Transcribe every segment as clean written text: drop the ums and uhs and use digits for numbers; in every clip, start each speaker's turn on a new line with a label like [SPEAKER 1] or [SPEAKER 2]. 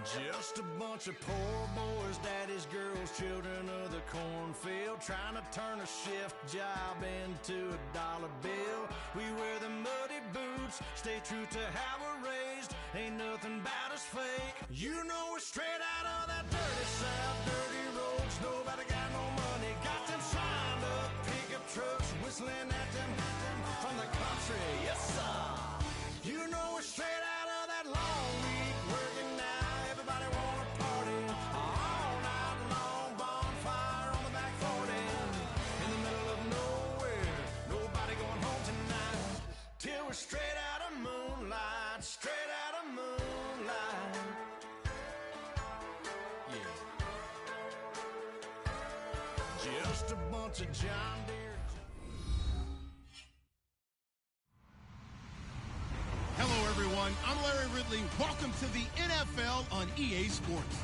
[SPEAKER 1] Just a bunch of poor boys, daddy's girls, children of the cornfield, trying to turn a shift job into a dollar bill. We wear the muddy boots, stay true to how we're raised. Ain't nothing about us fake. You know we're straight out of that dirty south, dirty roads. Nobody got no money, got them signed up pickup trucks, whistling at them from the country. Yes, sir. You know we're straight out of that long week working now. Everybody wanna party all night long, bonfire on the back 40 in the middle of nowhere. Nobody going home tonight till we're straight out of moonlight, straight out of moonlight. Yeah. Just a bunch of John Deere.
[SPEAKER 2] Hello, everyone. I'm Larry Ridley. Welcome to the NFL on EA Sports.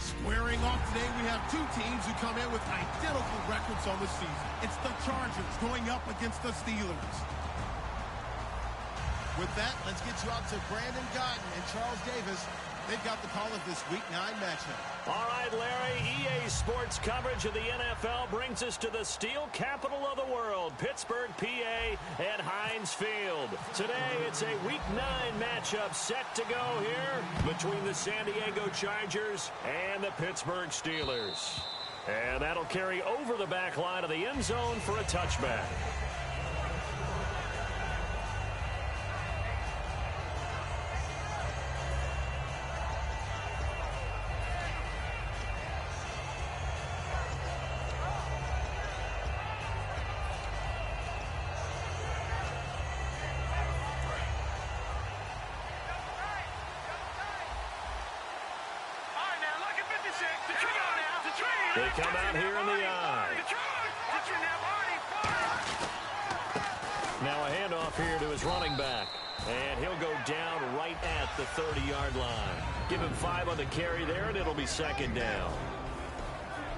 [SPEAKER 2] Squaring off today, we have two teams who come in with identical records on the season. It's the Chargers going up against the Steelers. With that, let's get you out to Brandon Gotton and Charles Davis. They've got the call of this Week 9 matchup.
[SPEAKER 3] All right, Larry, EA Sports coverage of the NFL brings us to the steel capital of the world, Pittsburgh, PA, at Heinz Field. Today, it's a Week 9 matchup set to go here between the San Diego Chargers and the Pittsburgh Steelers. And that'll carry over the back line of the end zone for a touchback. They come out here in the eye. Now a handoff here to his running back. And he'll go down right at the 30-yard line. Give him 5 on the carry there, and it'll be second down.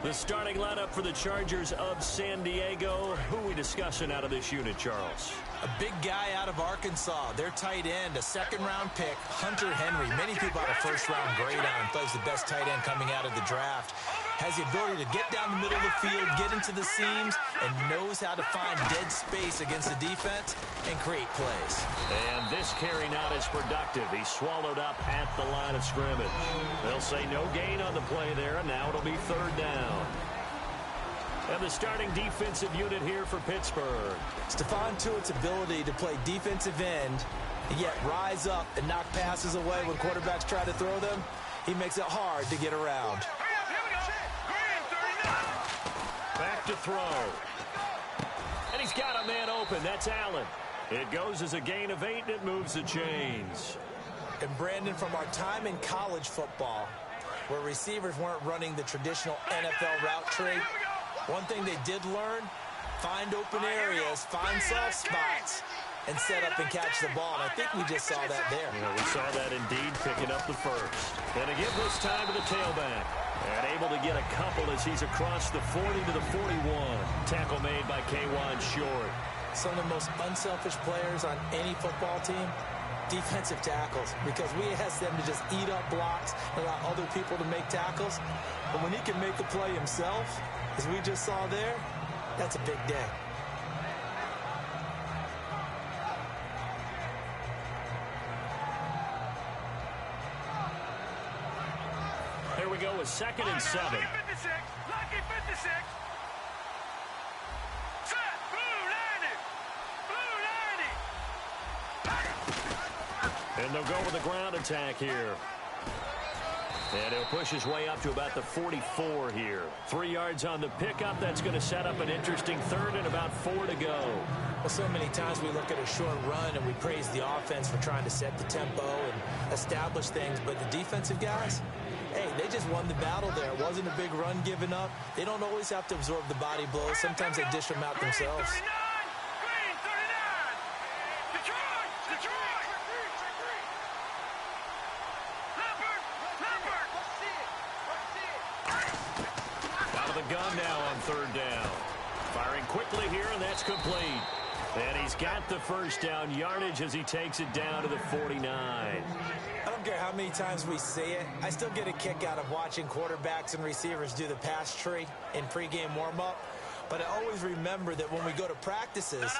[SPEAKER 3] The starting lineup for the Chargers of San Diego. Who are we discussing out of this unit, Charles?
[SPEAKER 4] A big guy out of Arkansas, their tight end, a second-round pick, Hunter Henry. Many people have a first-round grade on him. Plays the best tight end coming out of the draft. Has the ability to get down the middle of the field, get into the seams, and knows how to find dead space against the defense and create plays.
[SPEAKER 3] And this carry not as productive. He's swallowed up at the line of scrimmage. They'll say no gain on the play there, and now it'll be third down. And the starting defensive unit here for Pittsburgh.
[SPEAKER 4] Stephon Tuitt's ability to play defensive end and yet rise up and knock passes away when quarterbacks try to throw them, he makes it hard to get around.
[SPEAKER 3] Back to throw. And he's got a man open. That's Allen. It goes as a gain of 8, and it moves the chains.
[SPEAKER 4] And Brandon, from our time in college football, where receivers weren't running the traditional NFL route tree, one thing they did learn, find open areas, find soft spots, and set up and catch the ball. And I think we just saw that there.
[SPEAKER 3] Yeah, we saw that indeed, picking up the first. And to give this time to the tailback. And able to get a couple as he's across the 40 to the 41. Tackle made by K'Wan Short.
[SPEAKER 4] Some of the most unselfish players on any football team, defensive tackles, because we ask them to just eat up blocks and allow other people to make tackles. But when he can make the play himself, as we just saw there, that's a big day.
[SPEAKER 3] Here we go with 2nd and 7.
[SPEAKER 5] Lucky 56. Lucky 56. Set. Blue 90. Blue 90.
[SPEAKER 3] And they'll go with a ground attack here. And he'll push his way up to about the 44 here. 3 yards on the pickup. That's going to set up an interesting third and about 4 to go.
[SPEAKER 4] Well, so many times we look at a short run and we praise the offense for trying to set the tempo and establish things. But the defensive guys, hey, they just won the battle there. It wasn't a big run given up. They don't always have to absorb the body blows. Sometimes they dish them out themselves.
[SPEAKER 3] Gun now on third down. Firing quickly here, and that's complete. And he's got the first down yardage as he takes it down to the 49.
[SPEAKER 4] I don't care how many times we see it. I still get a kick out of watching quarterbacks and receivers do the pass tree in pregame warm-up. But I always remember that when we go to practices,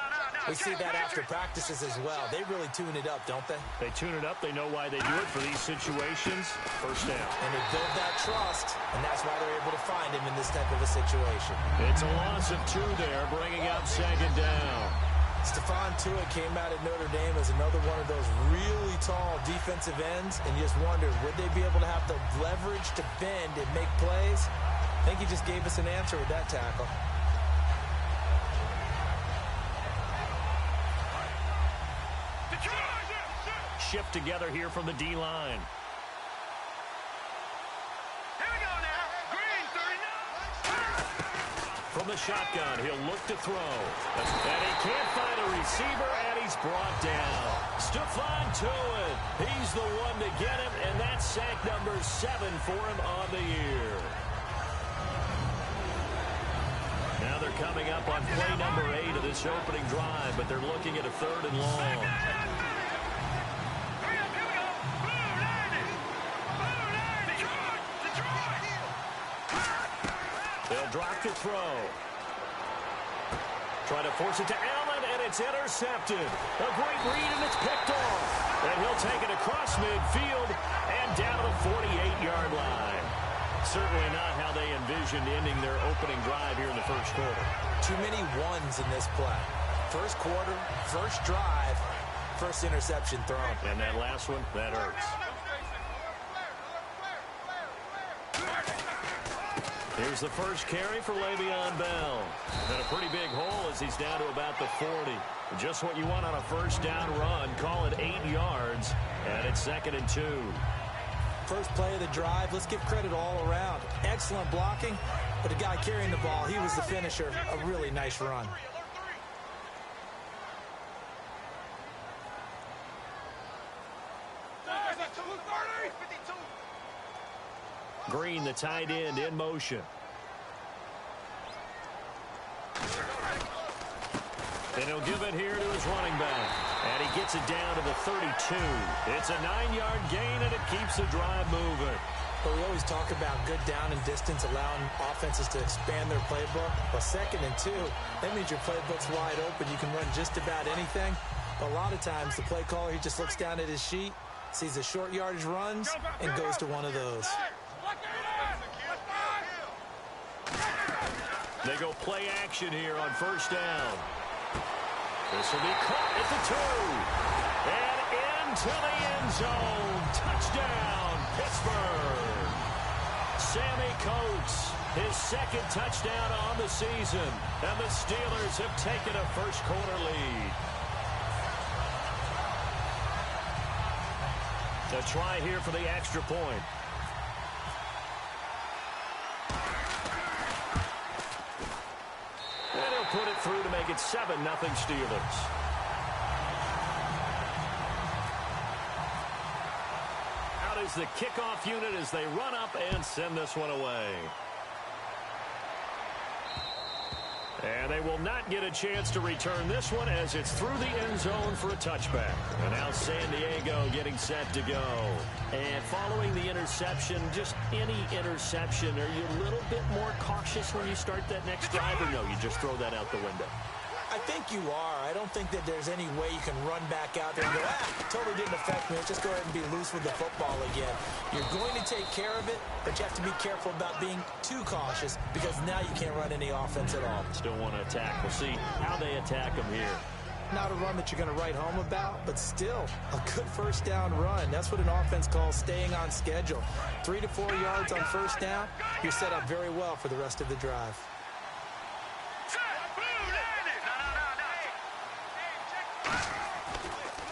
[SPEAKER 4] we see that after practices as well. They really tune it up, don't they?
[SPEAKER 3] They tune it up. They know why they do it for these situations. First down.
[SPEAKER 4] And they build that trust, and that's why they're able to find him in this type of a situation.
[SPEAKER 3] It's a loss of 2 there, bringing up second down.
[SPEAKER 4] Stephon Tuitt came out at Notre Dame as another one of those really tall defensive ends, and you just wondered, would they be able to have the leverage to bend and make plays? I think he just gave us an answer with that tackle.
[SPEAKER 3] Shift together here from the D-line.
[SPEAKER 5] Here we go now. Green, 39.
[SPEAKER 3] From the shotgun, he'll look to throw. And he can't find a receiver, and he's brought down. Stephon Tuitt, he's the one to get him, and that's sack number 7 for him on the year. Now they're coming up on play number 8 of this opening drive, but they're looking at a 3rd and long. They'll drop to throw. Try to force it to Allen, and it's intercepted. A great read, and it's picked off. And he'll take it across midfield and down to the 48-yard line. Certainly not how they envisioned ending their opening drive here in the first quarter.
[SPEAKER 4] Too many ones in this play. First quarter, first drive, first interception thrown.
[SPEAKER 3] And that last one, that hurts. Here's the first carry for Le'Veon Bell. And a pretty big hole as he's down to about the 40. Just what you want on a first down run. Call it 8 yards. And it's 2nd and 2.
[SPEAKER 4] First play of the drive. Let's give credit all around. Excellent blocking. But the guy carrying the ball, he was the finisher. A really nice run.
[SPEAKER 3] Green, the tight end, in motion. And he'll give it here to his running back. And he gets it down to the 32. It's a 9-yard gain, and it keeps the drive moving.
[SPEAKER 4] But we always talk about good down and distance, allowing offenses to expand their playbook. Well, 2nd and 2, that means your playbook's wide open. You can run just about anything. But a lot of times, the play caller, he just looks down at his sheet, sees the short yardage runs, and goes to one of those.
[SPEAKER 3] They go play action here on first down. This will be caught at the 2. And into the end zone. Touchdown, Pittsburgh. Sammy Coates, his 2nd touchdown on the season. And the Steelers have taken a first quarter lead. A try here for the extra point. And he'll put it through to make it 7-0 Steelers. Out is the kickoff unit as they run up and send this one away. And they will not get a chance to return this one as it's through the end zone for a touchback. And now San Diego getting set to go. And following the interception, just any interception, are you a little bit more cautious when you start that next drive, or no, you just throw that out the window?
[SPEAKER 4] I think you are. I don't think that there's any way you can run back out there and go, totally didn't affect me. Let's just go ahead and be loose with the football again. You're going to take care of it, but you have to be careful about being too cautious because now you can't run any offense at all.
[SPEAKER 3] Still want to attack. We'll see how they attack them here.
[SPEAKER 4] Not a run that you're going to write home about, but still a good first down run. That's what an offense calls staying on schedule. 3 to 4 yards on first down, you're set up very well for the rest of the drive.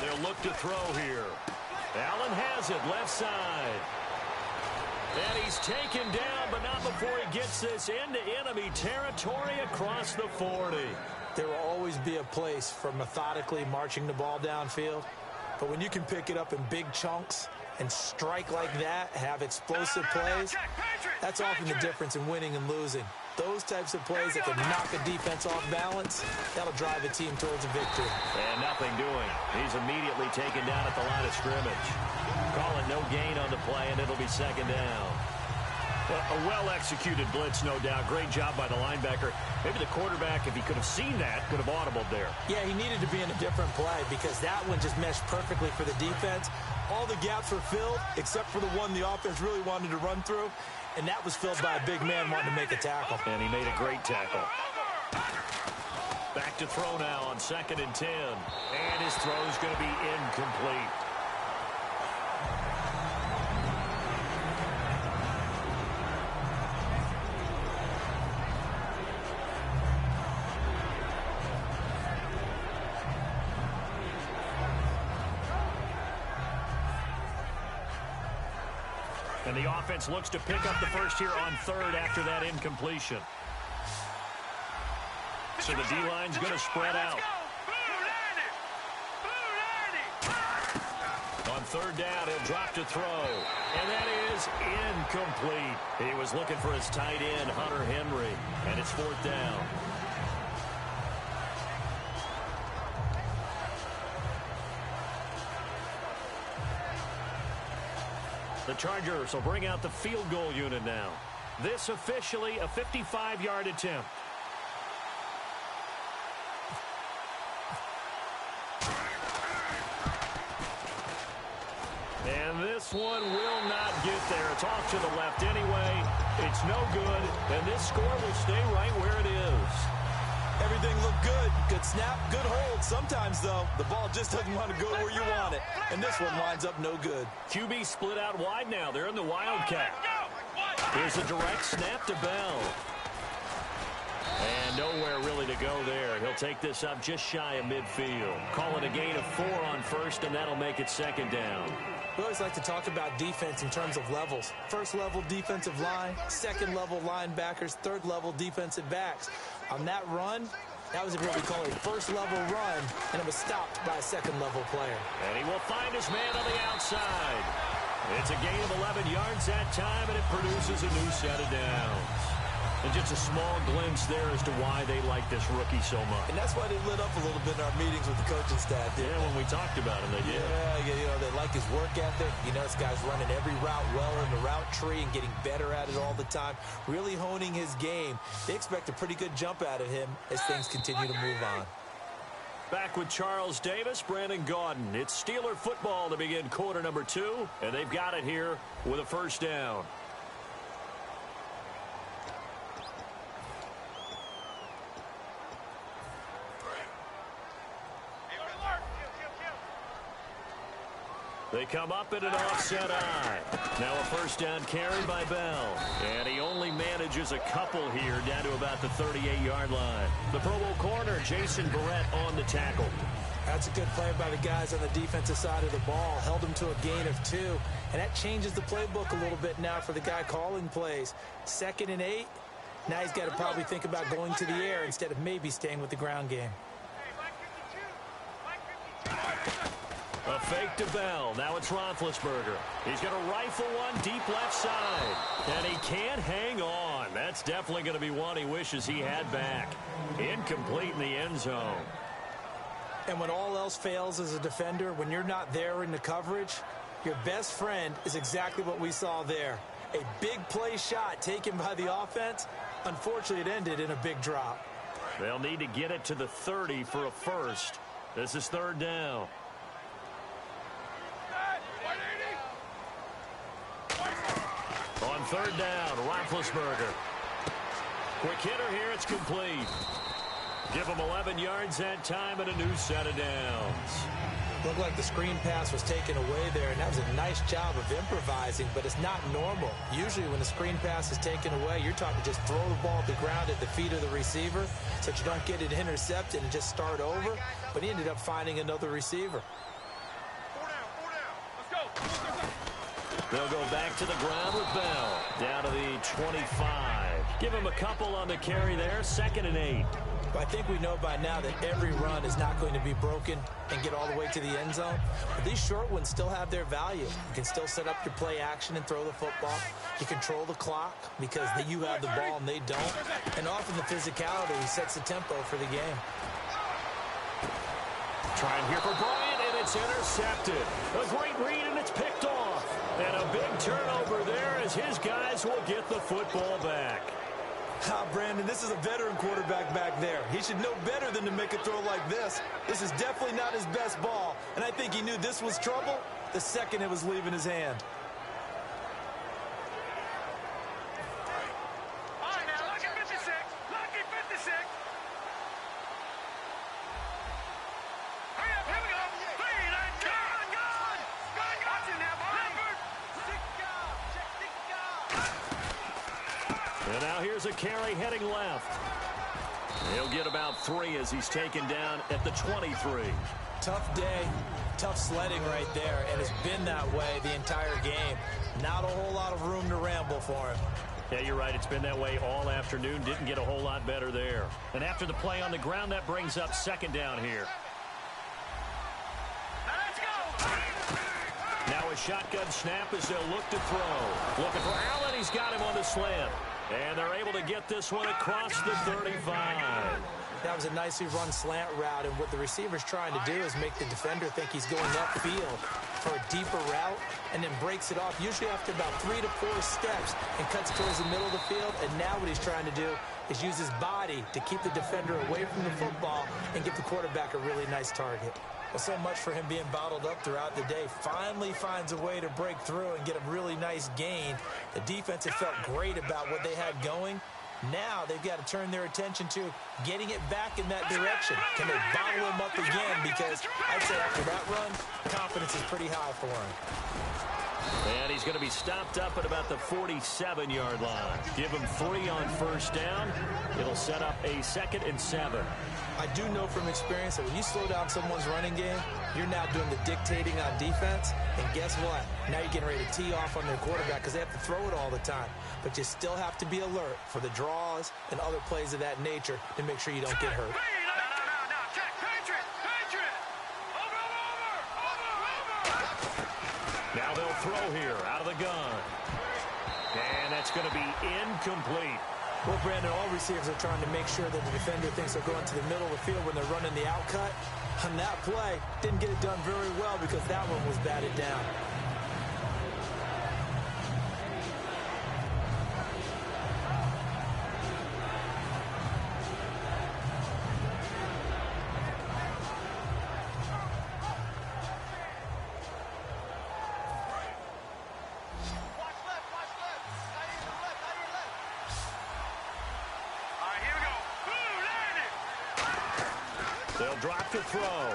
[SPEAKER 3] They'll look to throw here. Allen has it, left side. And he's taken down, but not before he gets this into enemy territory across the 40.
[SPEAKER 4] There will always be a place for methodically marching the ball downfield. But when you can pick it up in big chunks and strike like that, have explosive plays, that's often the difference in winning and losing. Those types of plays that can knock a defense off balance, that'll drive a team towards a victory.
[SPEAKER 3] And nothing doing. He's immediately taken down at the line of scrimmage. Call it no gain on the play, and it'll be second down. Well, a well-executed blitz, no doubt. Great job by the linebacker. Maybe the quarterback, if he could have seen that, could have audibled there.
[SPEAKER 4] Yeah, he needed to be in a different play because that one just meshed perfectly for the defense. All the gaps were filled except for the one the offense really wanted to run through, and that was filled by a big man wanting to make a tackle.
[SPEAKER 3] And he made a great tackle. Back to throw now on 2nd and 10. And his throw's going to be incomplete. And the offense looks to pick up the first here on 3rd after that incompletion. So the D-line's going to spread out. On 3rd down, he'll drop to throw. And that is incomplete. He was looking for his tight end, Hunter Henry. And it's 4th down. The Chargers will bring out the field goal unit now. This officially a 55-yard attempt. And this one will not get there. It's off to the left anyway. It's no good, and this score will stay right where it is.
[SPEAKER 4] Everything looked good. Good snap, good hold. Sometimes, though, the ball just doesn't want to go where you want it. And this one winds up no good.
[SPEAKER 3] QB split out wide now. They're in the Wildcat. Here's a direct snap to Bell. And nowhere really to go there. He'll take this up just shy of midfield. Call it a gain of 4 on 1st, and that'll make it 2nd down.
[SPEAKER 4] We always like to talk about defense in terms of levels. 1st level defensive line, 2nd level linebackers, 3rd level defensive backs. On that run, that was what we call a 1st level run, and it was stopped by a 2nd level player.
[SPEAKER 3] And he will find his man on the outside. It's a gain of 11 yards that time, and it produces a new set of downs. And just a small glimpse there as to why they like this rookie so much.
[SPEAKER 4] And that's why they lit up a little bit in our meetings with the coaching staff.
[SPEAKER 3] Yeah, when we talked about him, they did.
[SPEAKER 4] Yeah, you know, they like his work ethic. You know, this guy's running every route well in the route tree and getting better at it all the time, really honing his game. They expect a pretty good jump out of him as things continue to move on.
[SPEAKER 3] Back with Charles Davis, Brandon Gaudin. It's Steeler football to begin quarter number 2, and they've got it here with a 1st down. They come up in an offset eye. Now a 1st down carry by Bell. And he only manages a couple here down to about the 38-yard line. The Pro Bowl corner, Jason Barrett, on the tackle.
[SPEAKER 4] That's a good play by the guys on the defensive side of the ball. Held him to a gain of 2. And that changes the playbook a little bit now for the guy calling plays. 2nd and 8. Now he's got to probably think about going to the air instead of maybe staying with the ground game.
[SPEAKER 3] A fake to Bell. Now it's Roethlisberger. He's going to rifle one deep left side. And he can't hang on. That's definitely going to be one he wishes he had back. Incomplete in the end zone.
[SPEAKER 4] And when all else fails as a defender, when you're not there in the coverage, your best friend is exactly what we saw there. A big play shot taken by the offense. Unfortunately, it ended in a big drop.
[SPEAKER 3] They'll need to get it to the 30 for a 1st. This is 3rd down. On 3rd down, Roethlisberger. Quick hitter here, it's complete. Give them 11 yards that time and a new set of downs.
[SPEAKER 4] Looked like the screen pass was taken away there, and that was a nice job of improvising, but it's not normal. Usually when a screen pass is taken away, you're taught to just throw the ball at the ground at the feet of the receiver so that you don't get it intercepted and just start over, but he ended up finding another receiver.
[SPEAKER 3] They'll go back to the ground with Bell. Down to the 25. Give him a couple on the carry there. 2nd and 8.
[SPEAKER 4] I think we know by now that every run is not going to be broken and get all the way to the end zone. But these short ones still have their value. You can still set up your play action and throw the football. You control the clock because you have the ball and they don't. And often the physicality sets the tempo for the game.
[SPEAKER 3] Trying here for Bryant, and it's intercepted. A great read, and it's picked off. And a big turnover there as his guys will get the football back.
[SPEAKER 4] Brandon, this is a veteran quarterback back there. He should know better than to make a throw like this. This is definitely not his best ball, and I think he knew this was trouble the second it was leaving his hand.
[SPEAKER 5] All right, now, lucky 56. Lucky 56. Hurry up, here we go. Clean and gone. Watch it now, Leonard.
[SPEAKER 3] And now here's a carry heading left. He'll get about 3 as he's taken down at the 23.
[SPEAKER 4] Tough day, tough sledding right there, and it's been that way the entire game. Not a whole lot of room to ramble for him.
[SPEAKER 3] Yeah, you're right. It's been that way all afternoon. Didn't get a whole lot better there. And after the play on the ground, that brings up 2nd down here.
[SPEAKER 5] Let's go.
[SPEAKER 3] Now a shotgun snap as they'll look to throw. Looking for Allen. He's got him on the slant. And they're able to get this one across the 35.
[SPEAKER 4] That was a nicely run slant route, and what the receiver's trying to do is make the defender think he's going upfield for a deeper route and then breaks it off, usually after about 3 to 4 steps, and cuts towards the middle of the field. And now what he's trying to do is use his body to keep the defender away from the football and give the quarterback a really nice target. Well, so much for him being bottled up throughout the day. Finally finds a way to break through and get a really nice gain. The defense had felt great about what they had going. Now they've got to turn their attention to getting it back in that direction. Can they bottle him up again? Because I'd say after that run, confidence is pretty high for him.
[SPEAKER 3] And he's going to be stopped up at about the 47-yard line. Give him 3 on 1st down. It'll set up a 2nd and 7.
[SPEAKER 4] I do know from experience that when you slow down someone's running game, you're now doing the dictating on defense. And guess what? Now you're getting ready to tee off on their quarterback because they have to throw it all the time. But you still have to be alert for the draws and other plays of that nature to make sure you don't get hurt.
[SPEAKER 5] No. Check. Patriot. Over.
[SPEAKER 3] Now they'll throw here out of the gun. And that's going to be incomplete.
[SPEAKER 4] Well, Brandon, all receivers are trying to make sure that the defender thinks they're going to the middle of the field when they're running the out cut. On that play, didn't get it done very well because that one was batted down.
[SPEAKER 3] They'll drop to throw.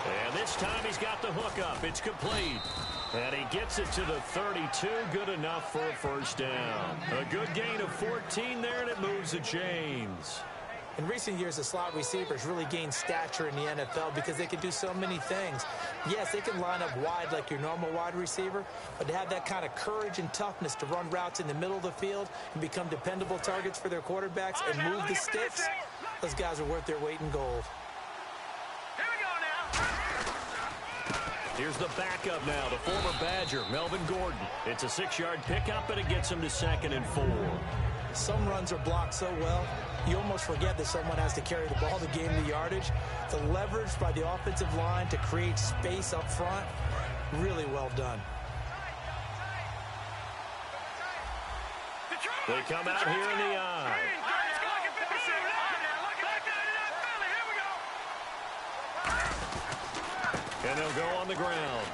[SPEAKER 3] And this time he's got the hook up. It's complete. And he gets it to the 32. Good enough for a 1st down. A good gain of 14 there, and it moves the chains.
[SPEAKER 4] In recent years, the slot receivers really gained stature in the NFL because they can do so many things. Yes, they can line up wide like your normal wide receiver, but to have that kind of courage and toughness to run routes in the middle of the field and become dependable targets for their quarterbacks and move the sticks, those guys are worth their weight in gold.
[SPEAKER 5] Here we go now.
[SPEAKER 3] Here's the backup now, the former Badger, Melvin Gordon. It's a 6-yard pickup, and it gets him to 2nd and 4.
[SPEAKER 4] Some runs are blocked so well, you almost forget that someone has to carry the ball to gain the yardage. The leverage by the offensive line to create space up front, really well done.
[SPEAKER 3] They come out here in the eye. And they'll go on the ground.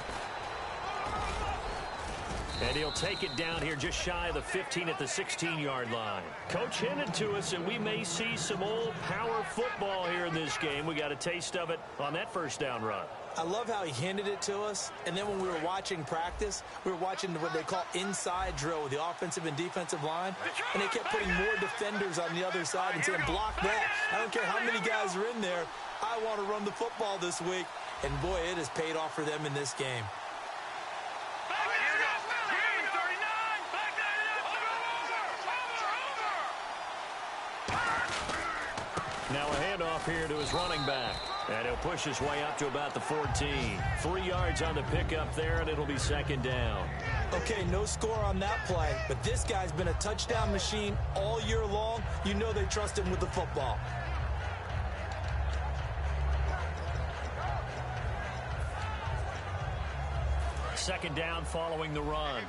[SPEAKER 3] And he'll take it down here just shy of the 15 at the 16-yard line. Coach hinted to us that we may see some old power football here in this game. We got a taste of it on that first down run.
[SPEAKER 4] I love how he handed it to us, and then when we were watching practice, we were watching what they call inside drill with the offensive and defensive line, and they kept putting more defenders on the other side and saying, block that. I don't care how many guys are in there. I want to run the football this week. And, boy, it has paid off for them in this game.
[SPEAKER 3] Now a handoff here to his running back. And he'll push his way up to about the 14. 3 yards on the pickup there, and it'll be second down.
[SPEAKER 4] Okay, no score on that play, but this guy's been a touchdown machine all year long. You know they trust him with the football.
[SPEAKER 3] Second down following the run.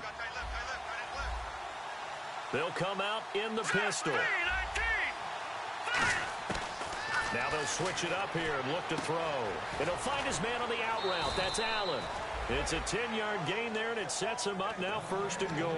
[SPEAKER 3] They'll come out in the pistol. Now they'll switch it up here and look to throw. And he'll find his man on the out route. That's Allen. It's a 10-yard gain there, and it sets him up now first and goal.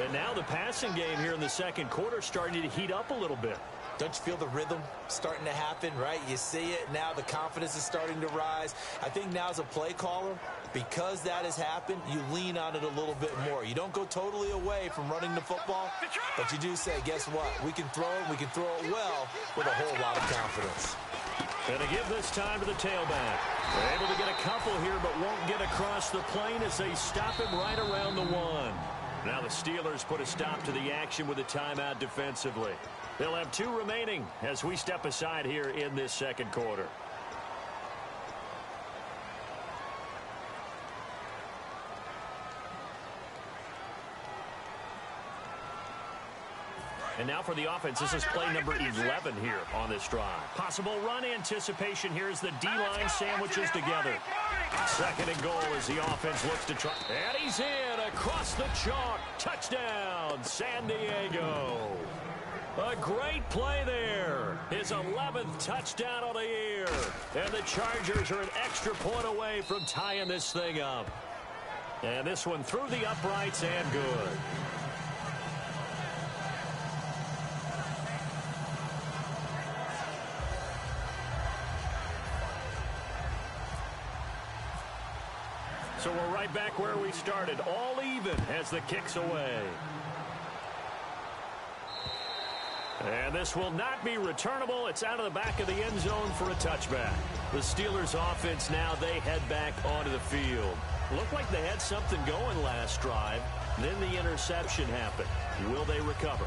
[SPEAKER 3] And now the passing game here in the second quarter starting to heat up a little bit.
[SPEAKER 4] Don't you feel the rhythm starting to happen, right? You see it now. The confidence is starting to rise. I think now as a play caller, because that has happened, you lean on it a little bit more. You don't go totally away from running the football, but you do say, guess what? We can throw it. We can throw it well with a whole lot of confidence.
[SPEAKER 3] And to give this time to the tailback. They're able to get a couple here, but won't get across the plane as they stop him right around the 1. Now the Steelers put a stop to the action with a timeout defensively. They'll have 2 remaining as we step aside here in this second quarter. And now for the offense, this is play number 11 here on this drive. Possible run anticipation here as the D-line sandwiches together. Second and goal as the offense looks to try. And he's in across the chalk. Touchdown, San Diego. A great play there. His 11th touchdown of the year. And the Chargers are an extra point away from tying this thing up. And this one through the uprights and good. So we're right back where we started, all even as the kick's away. And this will not be returnable. It's out of the back of the end zone for a touchback. The Steelers offense now, they head back onto the field. Looked like they had something going last drive. Then the interception happened. Will they recover?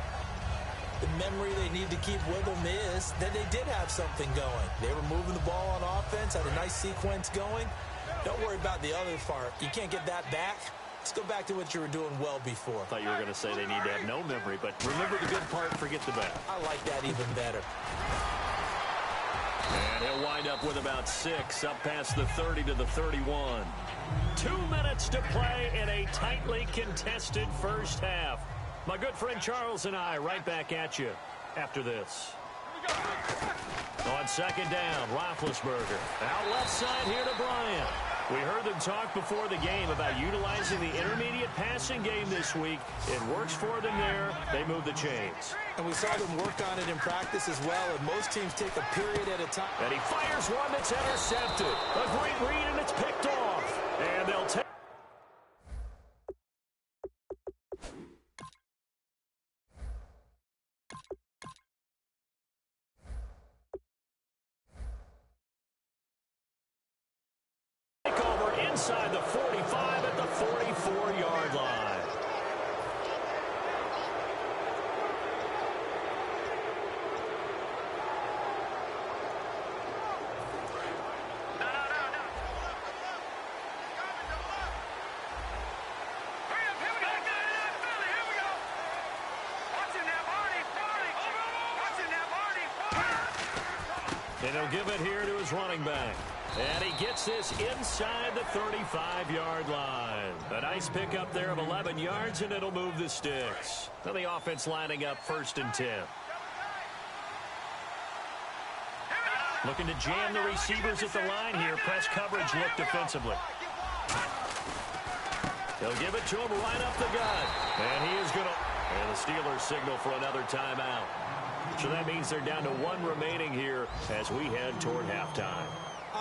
[SPEAKER 4] The memory they need to keep with them is that they did have something going. They were moving the ball on offense, had a nice sequence going. Don't worry about the other part. You can't get that back. Let's go back to what you were doing well before.
[SPEAKER 3] I thought you were going to say they need to have no memory, but remember the good part, forget the bad.
[SPEAKER 4] I like that even better.
[SPEAKER 3] And he'll wind up with about 6, up past the 30 to the 31. 2 minutes to play in a tightly contested first half. My good friend Charles and I right back at you after this. On second down, Roethlisberger. Out left side here to Bryant. We heard them talk before the game about utilizing the intermediate passing game this week. It works for them there. They move the chains.
[SPEAKER 4] And we saw them work on it in practice as well, and most teams take a period at a time.
[SPEAKER 3] And he fires one that's intercepted. A great read, and it's picked off. And they'll take. Inside the 45 at the 44-yard line. And he'll give it here to his running back. And he gets this inside the 35-yard line. A nice pickup there of 11 yards, and it'll move the sticks. Now the offense lining up 1st and 10. Looking to jam the receivers at the line here. Press coverage look defensively. They'll give it to him right up the gut. And he is going to... And the Steelers signal for another timeout. So that means they're down to 1 remaining here as we head toward halftime.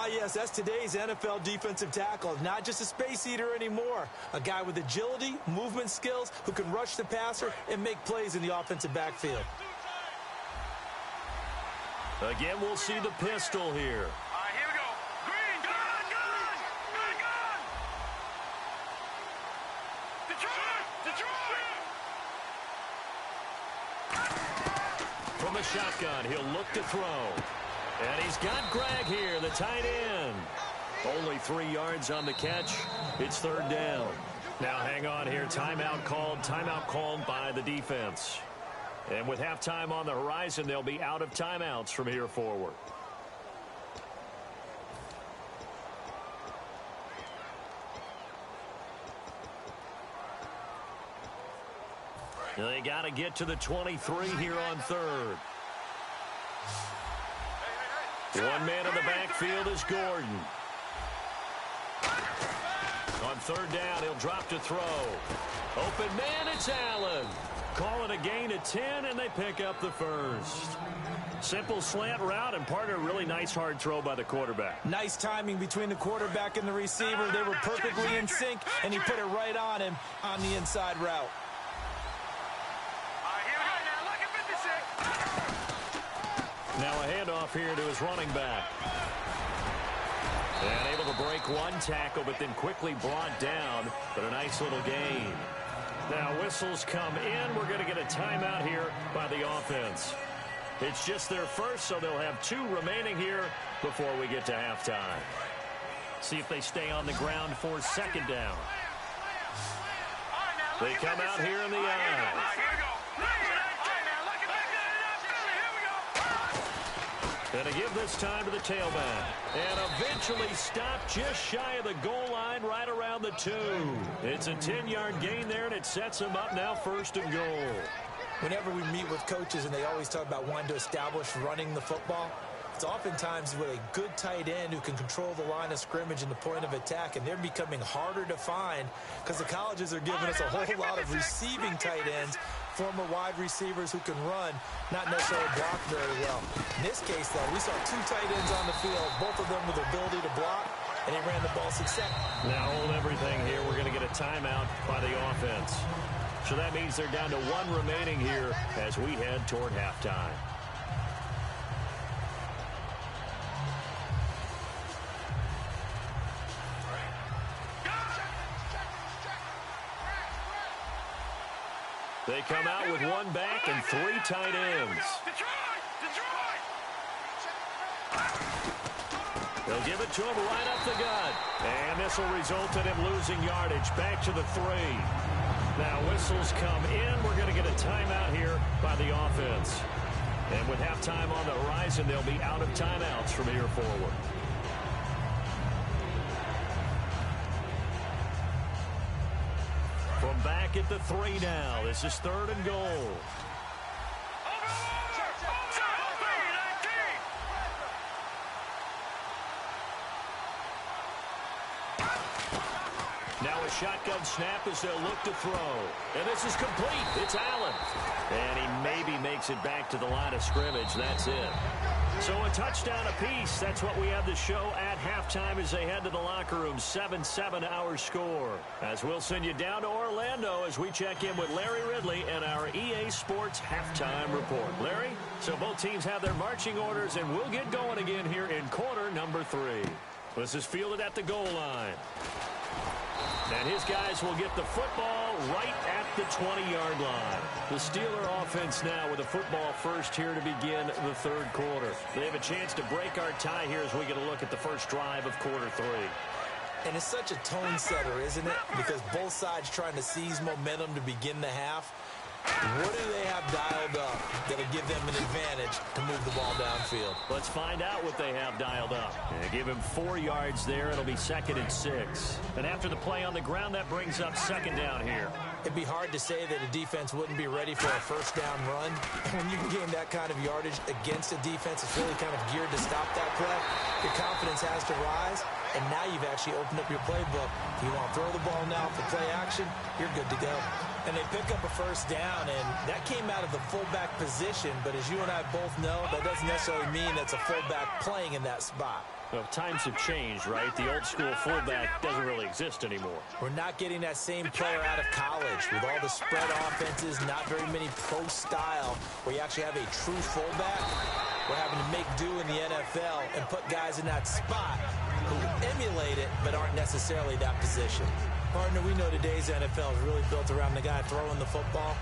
[SPEAKER 4] Yes, that's today's NFL defensive tackle. Not just a space eater anymore. A guy with agility, movement skills, who can rush the passer and make plays in the offensive backfield.
[SPEAKER 3] Again, we'll see the pistol here.
[SPEAKER 5] All right, here we go. Green, gun, gun, gun, gun. Detroit, Detroit.
[SPEAKER 3] From the shotgun, he'll look to throw. And he's got Gregg here, the tight end. Only 3 yards on the catch. It's 3rd down. Now hang on here. Timeout called by the defense. And with halftime on the horizon, they'll be out of timeouts from here forward. They got to get to the 23 here on 3rd. One man in the backfield is Gordon. On 3rd down, he'll drop to throw. Open man, it's Allen. Call it a gain of 10, and they pick up the first. Simple slant route, and part of a really nice hard throw by the quarterback.
[SPEAKER 4] Nice timing between the quarterback and the receiver. They were perfectly in sync, and he put it right on him on the inside route.
[SPEAKER 3] Now a handoff here to his running back. And able to break 1 tackle, but then quickly brought down. But a nice little gain. Now whistles come in. We're going to get a timeout here by the offense. It's just their first, so they'll have 2 remaining here before we get to halftime. See if they stay on the ground for 2nd down. They come out here in the eye. And to give this time to the tailback. And eventually stopped just shy of the goal line right around the 2. It's a 10-yard gain there, and it sets them up now 1st and goal.
[SPEAKER 4] Whenever we meet with coaches and they always talk about wanting to establish running the football, it's oftentimes with a good tight end who can control the line of scrimmage and the point of attack, and they're becoming harder to find because the colleges are giving us a whole lot of receiving tight ends, former wide receivers who can run, not necessarily block very well. In this case, though, we saw 2 tight ends on the field, both of them with the ability to block, and he ran the ball successfully.
[SPEAKER 3] Now hold everything here. We're going to get a timeout by the offense. So that means they're down to 1 remaining here as we head toward halftime. They come out with 1 back and 3 tight ends. They'll give it to him right up the gut. And this will result in him losing yardage back to the 3. Now whistles come in. We're going to get a timeout here by the offense. And with halftime on the horizon, they'll be out of timeouts from here forward. From back at the 3 now. This is 3rd and goal. Now a shotgun snap as they'll look to throw. And this is complete. It's Allen. And he maybe makes it back to the line of scrimmage. That's it. So a touchdown apiece. That's what we have to show at halftime as they head to the locker room. 7-7 our score. As we'll send you down to Orlando as we check in with Larry Ridley and our EA Sports halftime report. Larry, so both teams have their marching orders, and we'll get going again here in quarter number 3. This is fielded at the goal line. And his guys will get the football right at the 20-yard line. The Steeler offense now with a football first here to begin the 3rd quarter. They have a chance to break our tie here as we get a look at the first drive of quarter 3.
[SPEAKER 4] And it's such a tone setter, isn't it? Because both sides trying to seize momentum to begin the half. What do they have dialed up that'll give them an advantage to move the ball downfield?
[SPEAKER 3] Let's find out what they have dialed up. They give him 4 yards there. It'll be 2nd and 6. And after the play on the ground, that brings up 2nd down here.
[SPEAKER 4] It'd be hard to say that a defense wouldn't be ready for a first down run. When you can gain that kind of yardage against a defense that's really kind of geared to stop that play, your confidence has to rise, and now you've actually opened up your playbook. If you want to throw the ball now for play action, you're good to go. And they pick up a first down, and that came out of the fullback position, but as you and I both know, that doesn't necessarily mean that's a fullback playing in that spot.
[SPEAKER 3] Well, times have changed, right? The old school fullback doesn't really exist anymore.
[SPEAKER 4] We're not getting that same player out of college with all the spread offenses, not very many pro style, where you actually have a true fullback. We're having to make do in the NFL and put guys in that spot who emulate it but aren't necessarily that position. Partner, we know today's NFL is really built around the guy throwing the football.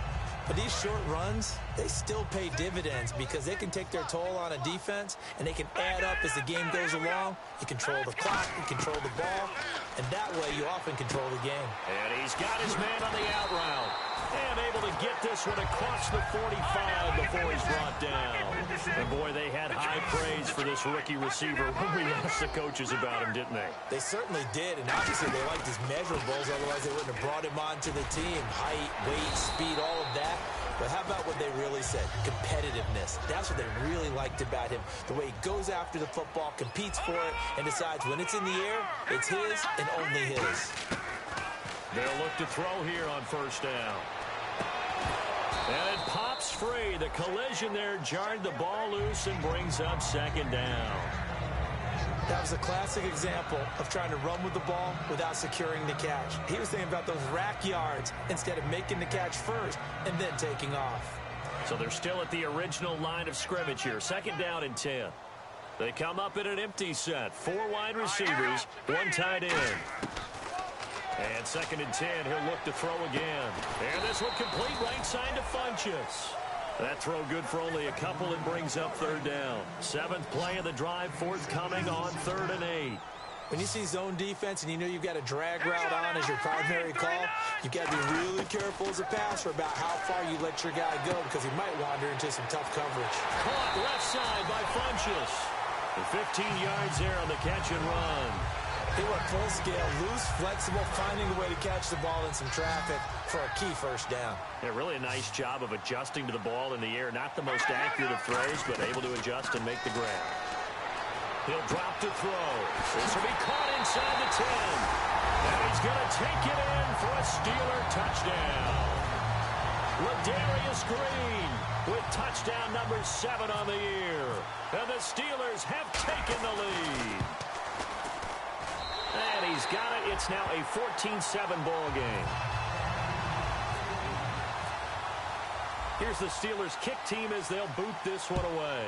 [SPEAKER 4] But these short runs, they still pay dividends because they can take their toll on a defense, and they can add up as the game goes along. You control the clock, you control the ball, and that way you often control the game.
[SPEAKER 3] And he's got his man on the out route. And able to get this one across the 45 before he's brought down. And boy, they had high praise for this rookie receiver when we asked the coaches about him, didn't they?
[SPEAKER 4] They certainly did, and obviously they liked his measurables, otherwise they wouldn't have brought him onto the team. Height, weight, speed, all of that. But how about what they really said? Competitiveness. That's what they really liked about him. The way he goes after the football, competes for it, and decides when it's in the air, it's his and only his.
[SPEAKER 3] They'll look to throw here on first down. And it pops free. The collision there jarred the ball loose and brings up second down.
[SPEAKER 4] That was a classic example of trying to run with the ball without securing the catch. He was thinking about those rack yards instead of making the catch first and then taking off.
[SPEAKER 3] So they're still at the original line of scrimmage here. Second down and 10. They come up in an empty set. 4 wide receivers, 1 tight end. And second and 10, he'll look to throw again. And this one complete right side to Funchess. That throw good for only a couple and brings up third down. 7th play of the drive, forthcoming on 3rd and 8.
[SPEAKER 4] When you see zone defense and you know you've got a drag route on as your primary call, you've got to be really careful as a passer about how far you let your guy go because he might wander into some tough coverage.
[SPEAKER 3] Caught left side by Funchess. And 15 yards there on the catch and run.
[SPEAKER 4] They went full scale, loose, flexible, finding a way to catch the ball in some traffic for a key first down.
[SPEAKER 3] Yeah, really a nice job of adjusting to the ball in the air. Not the most accurate of throws, but able to adjust and make the grab. He'll drop to throw. This will be caught inside the 10. And he's going to take it in for a Steeler touchdown. Ladarius Green with touchdown number 7 on the year. And the Steelers have taken the lead. And he's got it. It's now a 14-7 ball game. Here's the Steelers kick team as they'll boot this one away.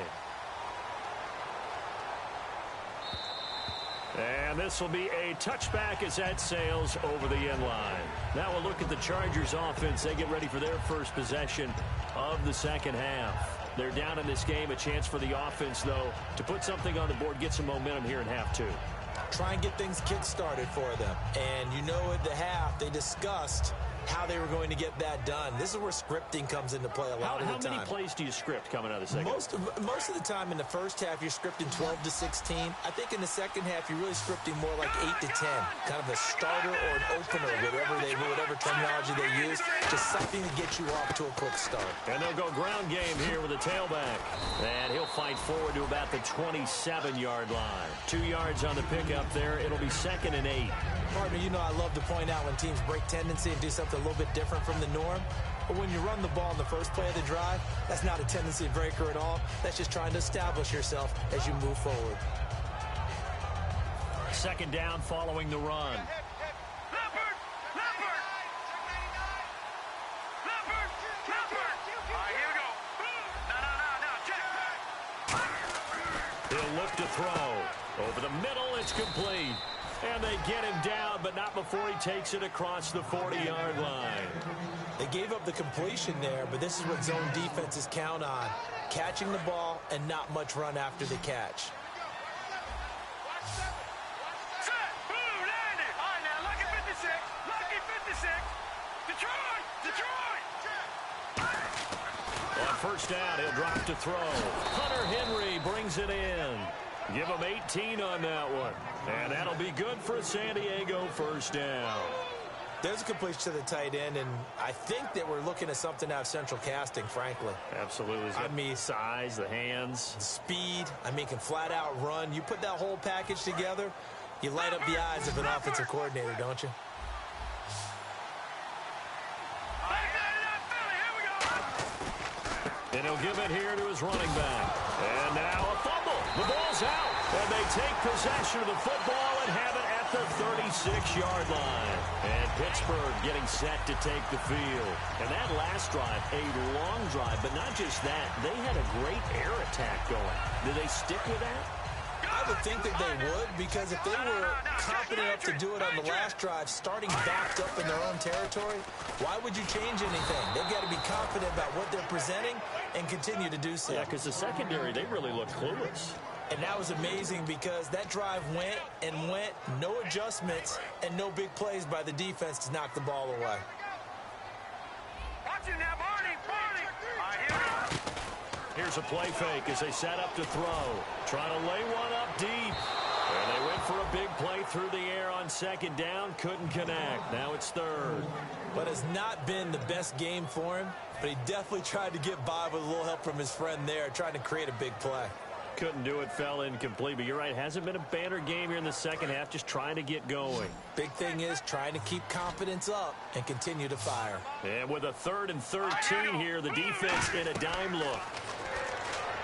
[SPEAKER 3] And this will be a touchback as that sails over the end line. Now we'll look at the Chargers offense. They get ready for their first possession of the second half. They're down in this game. A chance for the offense, though, to put something on the board, get some momentum here in half 2.
[SPEAKER 4] Try and get things kick-started for them. And you know at the half, they discussed how they were going to get that done. This is where scripting comes into play a lot of the time.
[SPEAKER 3] How many plays do you script coming out of the second?
[SPEAKER 4] Most of the time in the first half, you're scripting 12 to 16. I think in the second half, you're really scripting more like 8 to 10. Kind of a starter or an opener, whatever terminology they use. Just something to get you off to a quick start.
[SPEAKER 3] And they'll go ground game here with a tailback. And he'll fight forward to about the 27-yard line. 2 yards on the pickup there. It'll be 2nd and 8.
[SPEAKER 4] Partner, you know I love to point out when teams break tendency and do something a little bit different from the norm. But when you run the ball in the first play of the drive, that's not a tendency breaker at all. That's just trying to establish yourself as you move forward.
[SPEAKER 3] Second down following the run. He'll look to throw. Over the middle, it's complete. And they get him down, but not before he takes it across the 40-yard line.
[SPEAKER 4] They gave up the completion there, but this is what zone defenses count on. Catching the ball and not much run after the catch.
[SPEAKER 3] On first down, he'll drop to throw. Hunter Henry brings it in. Give him 18 on that one. And that'll be good for a San Diego first down.
[SPEAKER 4] There's a completion to the tight end, and I think that we're looking at something out of central casting, frankly.
[SPEAKER 3] Absolutely.
[SPEAKER 4] I mean,
[SPEAKER 3] size, the hands.
[SPEAKER 4] Speed. I mean, can flat out run. You put that whole package together, you light up the eyes of an offensive coordinator, don't you?
[SPEAKER 3] And he'll give it here to his running back. And now a fumble. The ball's out. And they take possession of the football and have it at the 36-yard line. And Pittsburgh getting set to take the field. And that last drive, a long drive, but not just that. They had a great air attack going. Did they stick with that?
[SPEAKER 4] I would think that they would, because if they were confident enough to do it on the last drive, starting backed up in their own territory, why would you change anything? They've got to be confident about what they're presenting and continue to do so.
[SPEAKER 3] Yeah, because the secondary, they really look clueless.
[SPEAKER 4] And that was amazing because that drive went and went, no adjustments, and no big plays by the defense to knock the ball away.
[SPEAKER 5] Watch it now, Barney.
[SPEAKER 3] Here's a play fake as they set up to throw. Trying to lay one up deep. And they went for a big play through the air on second down. Couldn't connect. Now it's third.
[SPEAKER 4] But it's not been the best game for him. But he definitely tried to get by with a little help from his friend there, trying to create a big play.
[SPEAKER 3] Couldn't do it, fell incomplete. But you're right, hasn't been a banner game here in the second half, just trying to get going.
[SPEAKER 4] Big thing is trying to keep confidence up and continue to fire.
[SPEAKER 3] And with a 3rd and 13 here, the defense in a dime look.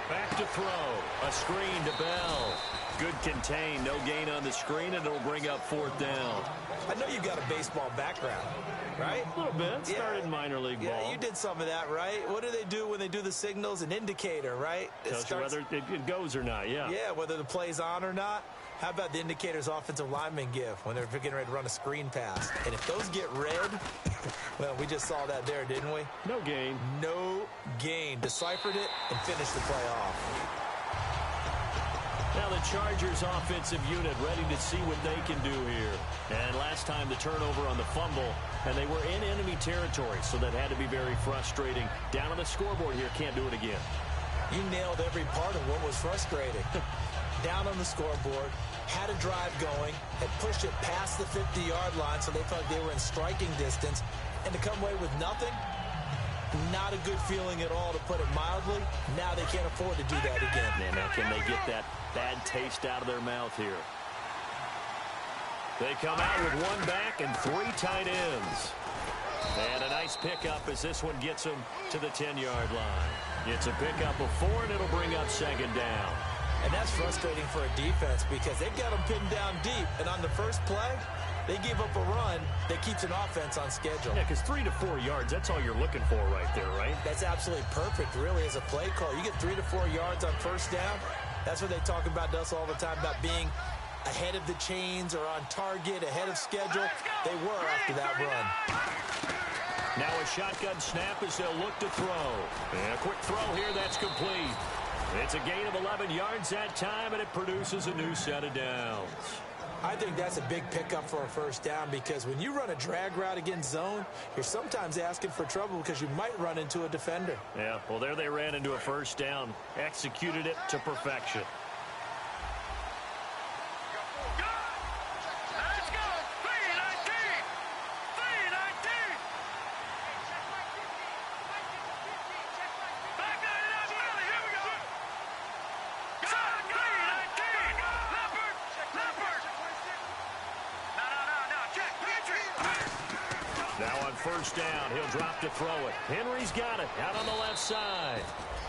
[SPEAKER 3] Back to throw. A screen to Bell. Good contain. No gain on the screen, and it'll bring up 4th down.
[SPEAKER 4] I know you got a baseball background, right?
[SPEAKER 3] A little bit. Started in minor league ball.
[SPEAKER 4] Yeah, you did some of that, right? What do they do when they do the signals? An indicator, right?
[SPEAKER 3] Tells you whether it goes or not, yeah.
[SPEAKER 4] Yeah, whether the play's on or not. How about the indicators offensive linemen give when they're getting ready to run a screen pass? And if those get red, well, we just saw that there, didn't we?
[SPEAKER 3] No gain.
[SPEAKER 4] No gain. Deciphered it and finished the play off.
[SPEAKER 3] Now the Chargers offensive unit ready to see what they can do here. And last time the turnover on the fumble, and they were in enemy territory, so that had to be very frustrating. Down on the scoreboard here, can't do it again.
[SPEAKER 4] You nailed every part of what was frustrating. Down on the scoreboard, had a drive going, had pushed it past the 50-yard line, so they felt like they were in striking distance, and to come away with nothing, not a good feeling at all, to put it mildly. Now they can't afford to do that again.
[SPEAKER 3] And now can they get that bad taste out of their mouth here? They come out with 1 back and 3 tight ends. And a nice pickup as this one gets them to the 10-yard line. It's a pickup of 4, and it'll bring up 2nd down.
[SPEAKER 4] And that's frustrating for a defense because they've got them pinned down deep. And on the first play, they give up a run that keeps an offense on schedule.
[SPEAKER 3] Yeah, because 3 to 4 yards, that's all you're looking for right there, right?
[SPEAKER 4] That's absolutely perfect, really, as a play call. You get 3 to 4 yards on first down. That's what they talk about to us all the time, about being ahead of the chains or on target, ahead of schedule. They were after that run.
[SPEAKER 3] Now a shotgun snap as they'll look to throw. And a quick throw here, that's complete. It's a gain of 11 yards that time, and it produces a new set of downs.
[SPEAKER 4] I think that's a big pickup for a first down because when you run a drag route against zone, you're sometimes asking for trouble because you might run into a defender.
[SPEAKER 3] Yeah, well, there they ran into a first down, executed it to perfection.
[SPEAKER 5] Let's go. 319. 319. Back there, here we go. 319. Leopard. Leopard. No. Check.
[SPEAKER 3] Now on first down, he'll drop to throw it. Henry's got it out on the left side.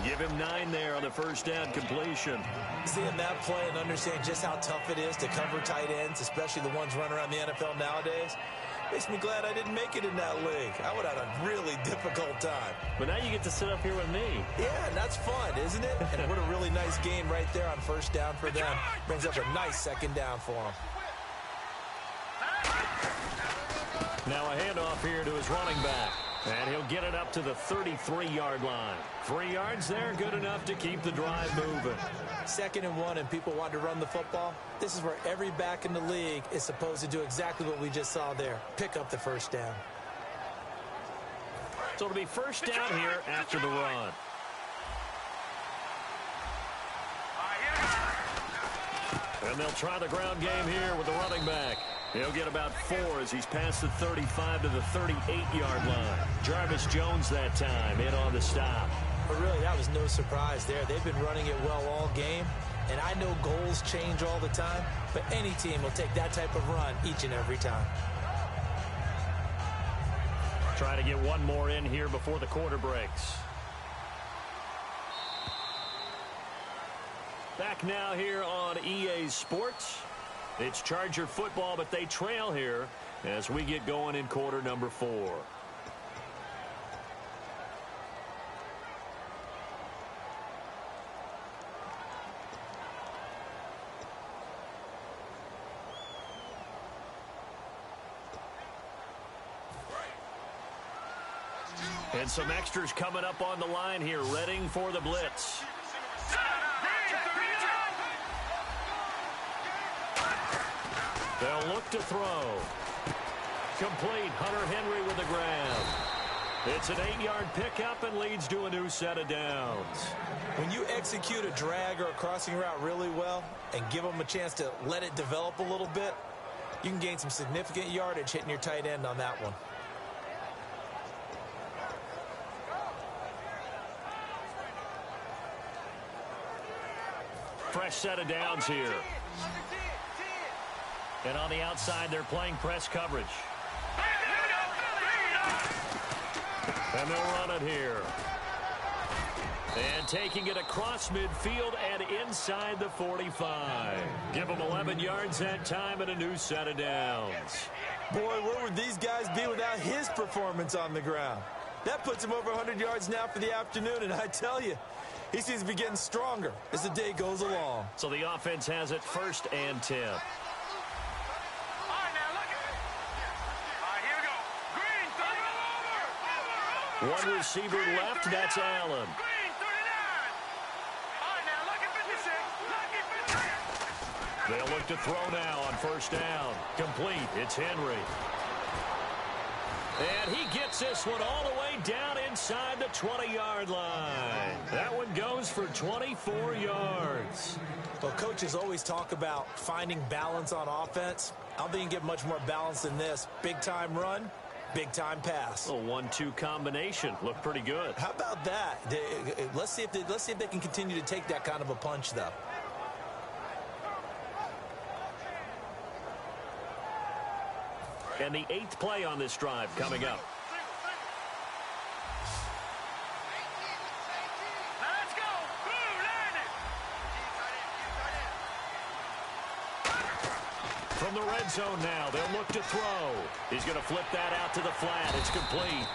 [SPEAKER 3] Give him 9 there on the first down completion.
[SPEAKER 4] Seeing that play and understanding just how tough it is to cover tight ends, especially the ones running around the NFL nowadays, makes me glad I didn't make it in that league. I would have had a really difficult time.
[SPEAKER 3] But now you get to sit up here with me.
[SPEAKER 4] Yeah, and that's fun, isn't it? And what a really nice game right there on first down for them. Brings up a nice second down for them.
[SPEAKER 3] Now a handoff here to his running back. And he'll get it up to the 33-yard line. 3 yards there, good enough to keep the drive moving.
[SPEAKER 4] 2nd and 1, and people want to run the football. This is where every back in the league is supposed to do exactly what we just saw there. Pick up the first down.
[SPEAKER 3] So it'll be first down here after the run. And they'll try the ground game here with the running back. He'll get about 4 as he's past the 35 to the 38-yard line. Jarvis Jones that time in on the stop.
[SPEAKER 4] But really, that was no surprise there. They've been running it well all game. And I know goals change all the time, but any team will take that type of run each and every time.
[SPEAKER 3] Trying to get one more in here before the quarter breaks. Back now here on EA Sports. It's Charger football, but they trail here as we get going in quarter number 4. And some extras coming up on the line here, readying for the blitz. They'll look to throw. Complete. Hunter Henry with the grab. It's an 8-yard pickup and leads to a new set of downs.
[SPEAKER 4] When you execute a drag or a crossing route really well and give them a chance to let it develop a little bit, you can gain some significant yardage hitting your tight end on that one.
[SPEAKER 3] Fresh set of downs here. And on the outside, they're playing press coverage. And they'll run it here. And taking it across midfield and inside the 45. Give them 11 yards that time and a new set of downs.
[SPEAKER 4] Boy, where would these guys be without his performance on the ground? That puts him over 100 yards now for the afternoon, and I tell you, he seems to be getting stronger as the day goes along.
[SPEAKER 3] So the offense has it 1st and 10. One receiver left, that's Allen. They'll look to throw now on 1st down. Complete, it's Henry. And he gets this one all the way down inside the 20-yard line. That one goes for 24 yards.
[SPEAKER 4] Well, coaches always talk about finding balance on offense. I don't think you can get much more balance than this. Big-time run, big-time pass.
[SPEAKER 3] A 1-2 combination. Looked pretty good.
[SPEAKER 4] How about that? Let's see if they can continue to take that kind of a punch, though.
[SPEAKER 3] And the 8th play on this drive coming up.
[SPEAKER 5] Let's go.
[SPEAKER 3] From the red zone now, they'll look to throw. He's going to flip that out to the flat. It's complete.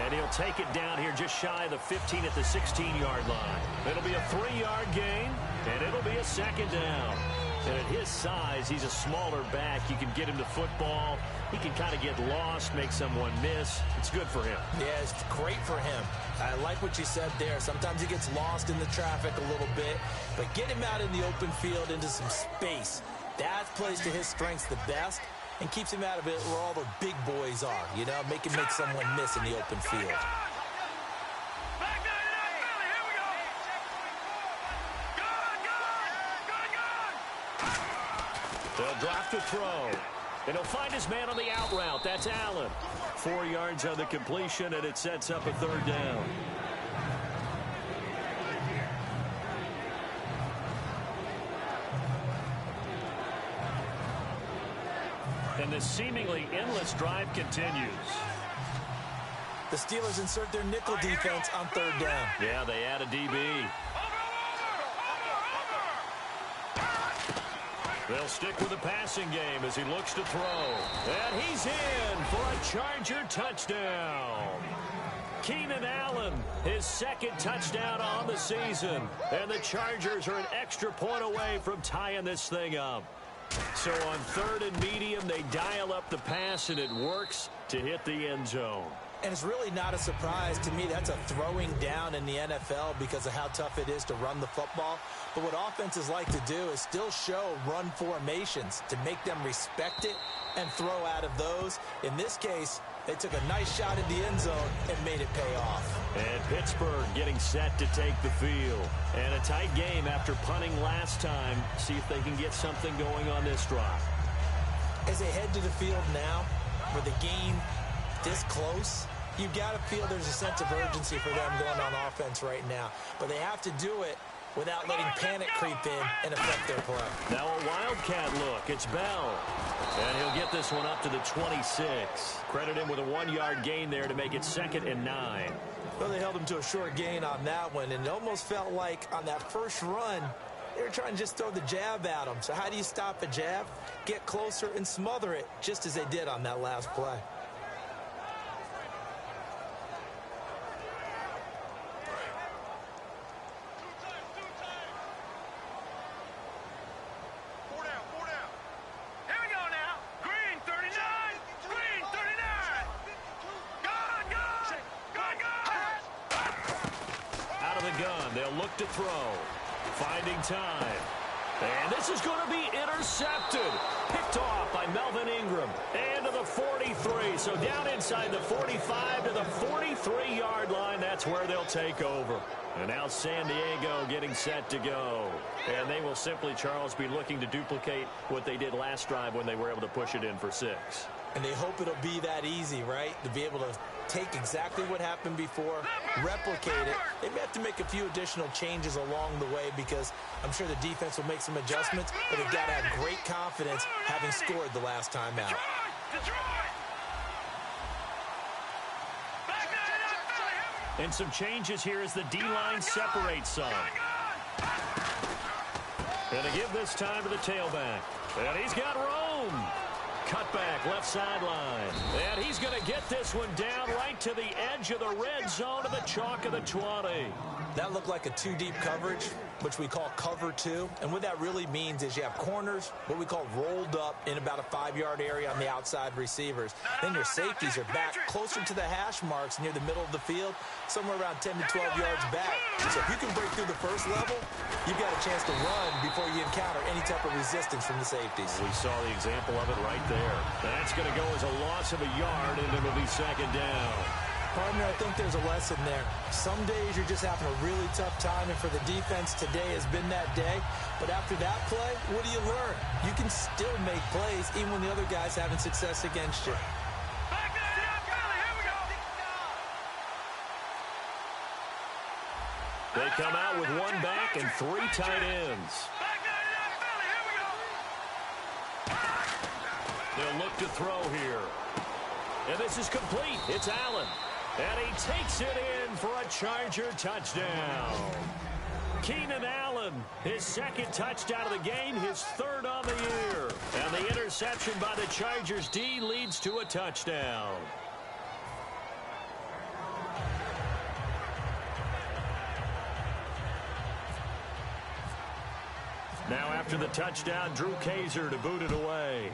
[SPEAKER 3] And he'll take it down here just shy of the 15 at the 16-yard line. It'll be a 3-yard gain, and it'll be a 2nd down. And at his size, he's a smaller back. You can get him to football. He can kind of get lost, make someone miss. It's good for him.
[SPEAKER 4] Yeah, it's great for him. I like what you said there. Sometimes he gets lost in the traffic a little bit. But get him out in the open field into some space. That plays to his strengths the best and keeps him out of it where all the big boys are. You know, make someone miss in the open field.
[SPEAKER 3] They'll drop to throw. And he'll find his man on the out route. That's Allen. 4 yards on the completion, and it sets up a 3rd down. And the seemingly endless drive continues.
[SPEAKER 4] The Steelers insert their nickel defense on 3rd down.
[SPEAKER 3] Yeah, they add a DB. They'll stick with the passing game as he looks to throw. And he's in for a Charger touchdown. Keenan Allen, his 2nd touchdown on the season. And the Chargers are an extra point away from tying this thing up. So on 3rd and medium, they dial up the pass, and it works to hit the end zone.
[SPEAKER 4] And it's really not a surprise to me. That's a throwing down in the NFL because of how tough it is to run the football. But what offenses like to do is still show run formations to make them respect it and throw out of those. In this case, they took a nice shot in the end zone and made it pay off.
[SPEAKER 3] And Pittsburgh getting set to take the field. And a tight game after punting last time. See if they can get something going on this drive.
[SPEAKER 4] As they head to the field now, with the game this close, you've got to feel there's a sense of urgency for them going on offense right now. But they have to do it without letting panic creep in and affect their play.
[SPEAKER 3] Now a wildcat look. It's Bell. And he'll get this one up to the 26. Credit him with a 1-yard gain there to make it 2nd and 9.
[SPEAKER 4] Well, they held him to a short gain on that one, and it almost felt like on that first run, they were trying to just throw the jab at him. So how do you stop a jab? Get closer and smother it, just as they did on that last play.
[SPEAKER 3] To throw. Finding time. And this is going to be intercepted. Picked off by Melvin Ingram. And to the 43. So down inside the 45 to the 43-yard line. That's where they'll take over. And now San Diego getting set to go. And they will simply, Charles, be looking to duplicate what they did last drive when they were able to push it in for 6.
[SPEAKER 4] And they hope it'll be that easy, right? To be able to take exactly what happened before, replicate it. They may have to make a few additional changes along the way because I'm sure the defense will make some adjustments, but they've got to have great confidence having scored the last time out.
[SPEAKER 3] And some changes here as the D-line separates some. And to give this time to the tailback. And he's got Rome. Cutback, left sideline. And he's going to get this one down right to the edge of the red zone to the chalk of the 20.
[SPEAKER 4] That looked like a 2-deep coverage, which we call cover 2. And what that really means is you have corners, what we call rolled up in about a 5-yard area on the outside receivers. Then your safeties are back closer to the hash marks near the middle of the field, somewhere around 10 to 12 yards back. So if you can break through the first level, you've got a chance to run before you encounter any type of resistance from the safeties.
[SPEAKER 3] We saw the example of it right there. That's going to go as a loss of a yard, and it'll be 2nd down.
[SPEAKER 4] Partner, I think there's a lesson there. Some days you're just having a really tough time, and for the defense, today has been that day. But after that play, what do you learn? You can still make plays even when the other guy's having success against you.
[SPEAKER 3] They come out with 1 back and 3 tight ends. They'll look to throw here. And this is complete. It's Allen. And he takes it in for a Charger touchdown. Keenan Allen, his 2nd touchdown of the game, his 3rd on the year. And the interception by the Chargers D leads to a touchdown. Now after the touchdown, Drew Kaiser to boot it away.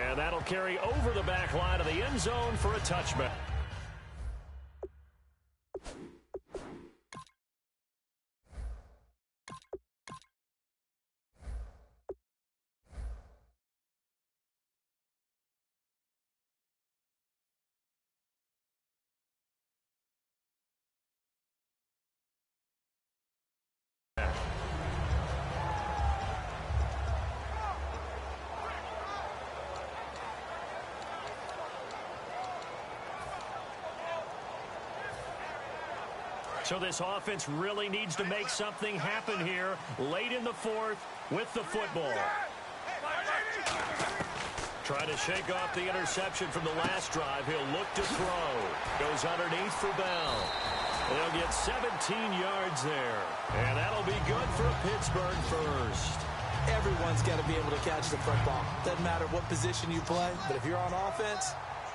[SPEAKER 3] And that'll carry over the back line of the end zone for a touchback. So this offense really needs to make something happen here late in the 4th with the football. Trying to shake off the interception from the last drive. He'll look to throw. Goes underneath for Bell. They'll get 17 yards there. And that'll be good for a Pittsburgh first.
[SPEAKER 4] Everyone's got to be able to catch the football. Doesn't matter what position you play, but if you're on offense,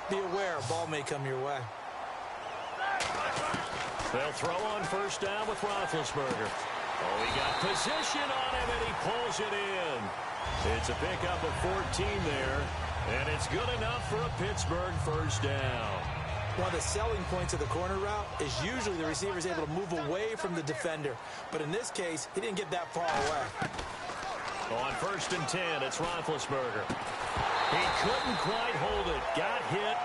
[SPEAKER 4] be aware a ball may come your way.
[SPEAKER 3] They'll throw on first down with Roethlisberger. Oh, he got position on him, and he pulls it in. It's a pickup of 14 there, and it's good enough for a Pittsburgh first down.
[SPEAKER 4] One of the selling points of the corner route is usually the receiver is able to move away from the defender. But in this case, he didn't get that far away.
[SPEAKER 3] On 1st and 10, it's Roethlisberger. He couldn't quite hold it. Got hit.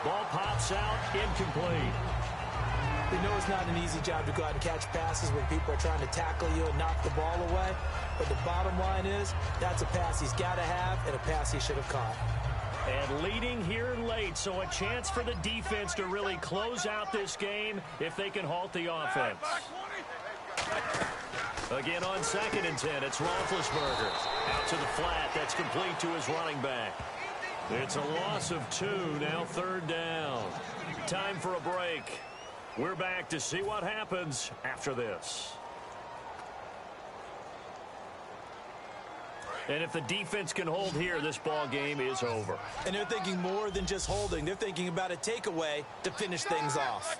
[SPEAKER 3] Ball pops out. Incomplete.
[SPEAKER 4] They know it's not an easy job to go out and catch passes when people are trying to tackle you and knock the ball away. But the bottom line is, that's a pass he's got to have and a pass he should have caught.
[SPEAKER 3] And leading here late, so a chance for the defense to really close out this game if they can halt the offense. Again on 2nd and 10, it's Roethlisberger. Out to the flat, that's complete to his running back. It's a loss of 2, now 3rd down. Time for a break. We're back to see what happens after this. And if the defense can hold here, this ball game is over.
[SPEAKER 4] And they're thinking more than just holding. They're thinking about a takeaway to finish things off.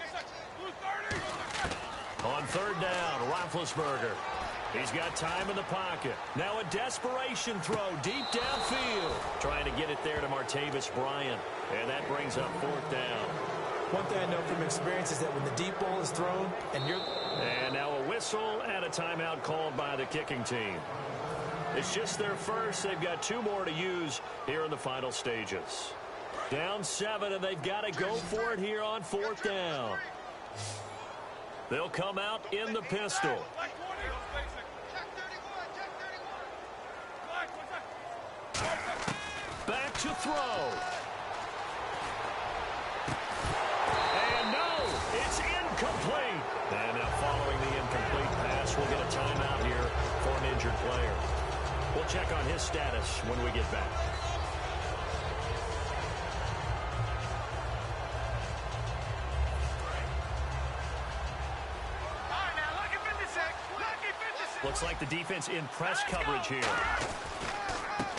[SPEAKER 3] On 3rd down, Roethlisberger. He's got time in the pocket. Now a desperation throw deep downfield. Trying to get it there to Martavis Bryant. And that brings up 4th down.
[SPEAKER 4] One thing I know from experience is that when the deep ball is thrown
[SPEAKER 3] And now a whistle and a timeout called by the kicking team. It's just their first. They've got 2 more to use here in the final stages. Down 7, and they've got to go for it here on 4th down. They'll come out in the pistol. Back to throw. And no, it's incomplete. And now following the incomplete pass, we'll get a timeout here for an injured player. We'll check on his status when we get back. Looks like the defense in press coverage here.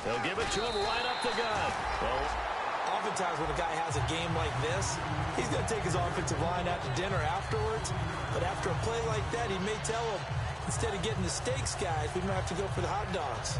[SPEAKER 3] They'll give it to him right up the gut. Well,
[SPEAKER 4] oftentimes when a guy has a game like this, he's going to take his offensive line out to dinner afterwards. But after a play like that, he may tell him, instead of getting the steaks, guys, we might have to go for the hot dogs.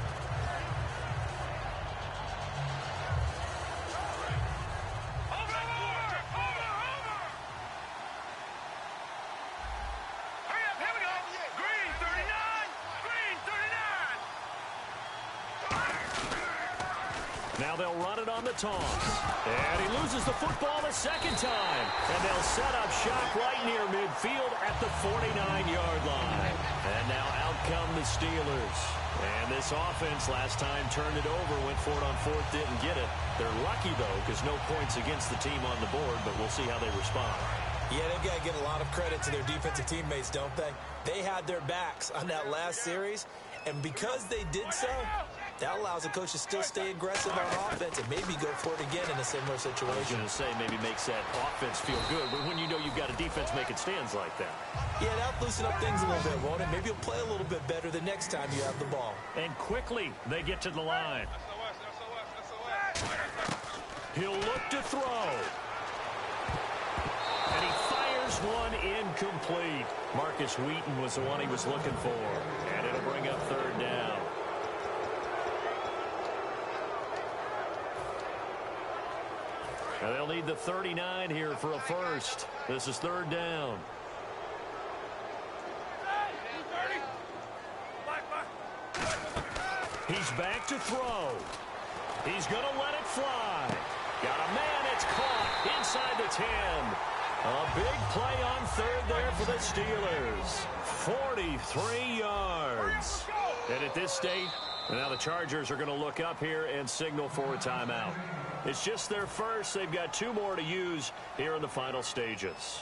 [SPEAKER 3] Now they'll run it on the toss. And he loses the football the 2nd time. And they'll set up shop right near midfield at the 49-yard line. And now out come the Steelers. And this offense last time turned it over, went for it on 4th, didn't get it. They're lucky, though, because no points against the team on the board, but we'll see how they respond.
[SPEAKER 4] Yeah, they've got to get a lot of credit to their defensive teammates, don't they? They had their backs on that last series, and because they did so, that allows the coach to still stay aggressive on offense and maybe go for it again in a similar situation.
[SPEAKER 3] I was going to say maybe makes that offense feel good, but when you know you've got a defense making stands like that.
[SPEAKER 4] Yeah, that'll loosen up things a little bit, won't it? Maybe you'll play a little bit better the next time you have the ball.
[SPEAKER 3] And quickly, they get to the line. He'll look to throw. And he fires one incomplete. Marcus Wheaton was the one he was looking for. And it'll bring up 3rd down. And they'll need the 39 here for a first. This is 3rd down. He's back to throw. He's going to let it fly. Got a man, it's caught inside the 10. A big play on 3rd there for the Steelers. 43 yards. And at this stage, now the Chargers are going to look up here and signal for a timeout. It's just their first. They've got 2 more to use here in the final stages.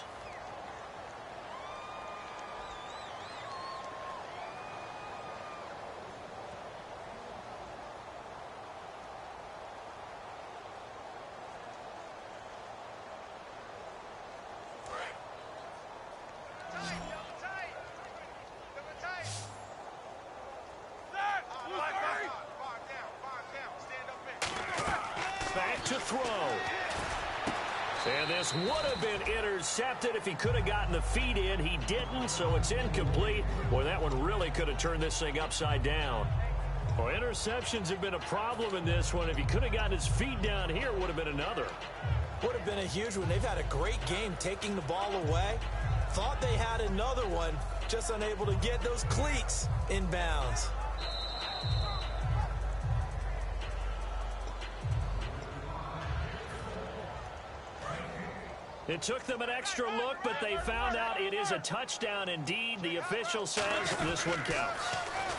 [SPEAKER 3] Back to throw. And this would have been intercepted if he could have gotten the feet in. He didn't, so it's incomplete. Boy, that one really could have turned this thing upside down. Well, interceptions have been a problem in this one. If he could have gotten his feet down here, it would have been another.
[SPEAKER 4] Would have been a huge one. They've had a great game taking the ball away. Thought they had another one, just unable to get those cleats in bounds.
[SPEAKER 3] It took them an extra look, but they found out it is a touchdown indeed. The official says this one counts.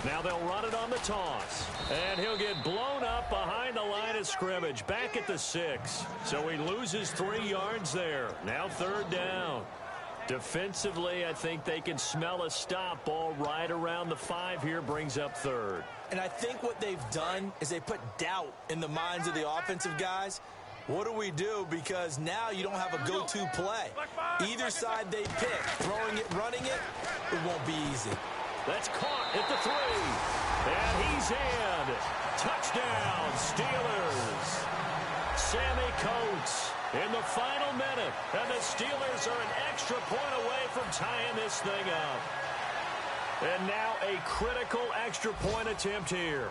[SPEAKER 3] Now they'll run it on the toss. And he'll get blown up behind the line of scrimmage, back at the 6. So he loses 3 yards there. Now 3rd down. Defensively, I think they can smell a stop. Ball right around the 5 here, brings up 3rd.
[SPEAKER 4] And I think what they've done is they put doubt in the minds of the offensive guys. What do we do? Because now you don't have a go-to play. Either side they pick, throwing it, running it, it won't be easy.
[SPEAKER 3] That's caught at the 3. And he's in. Touchdown, Steelers. Sammy Coates in the final minute. And the Steelers are an extra point away from tying this thing up. And now a critical extra point attempt here.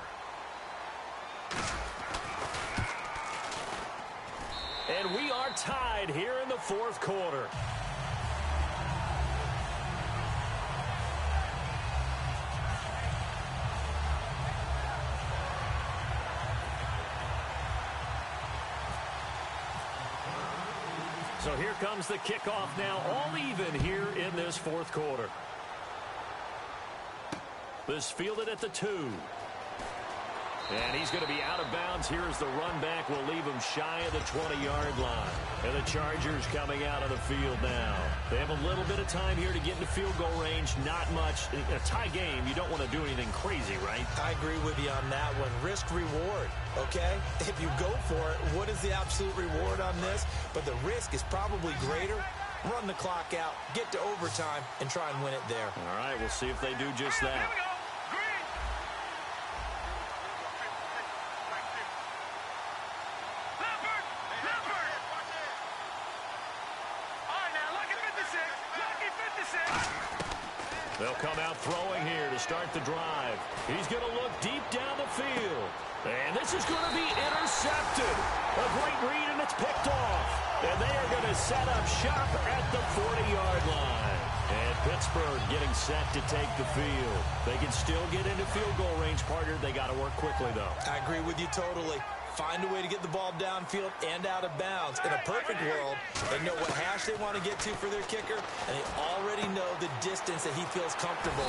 [SPEAKER 3] And we are tied here in the 4th quarter. So here comes the kickoff now, all even here in this 4th quarter. This fielded at the 2. And he's going to be out of bounds here as the run back will leave him shy of the 20-yard line. And the Chargers coming out of the field now. They have a little bit of time here to get into field goal range. Not much. In a tie game, you don't want to do anything crazy, right?
[SPEAKER 4] I agree with you on that one. Risk-reward, okay? If you go for it, what is the absolute reward on this? But the risk is probably greater. Run the clock out, get to overtime, and try and win it there.
[SPEAKER 3] All right, we'll see if they do just that. They'll come out throwing here to start the drive. He's going to look deep down the field. And this is going to be intercepted. A great read, and it's picked off. And they are going to set up shop at the 40-yard line. And Pittsburgh getting set to take the field. They can still get into field goal range, partner. They got to work quickly, though.
[SPEAKER 4] I agree with you totally. Find a way to get the ball downfield and out of bounds. In a perfect world, they know what hash they want to get to for their kicker, and they already know the distance that he feels comfortable.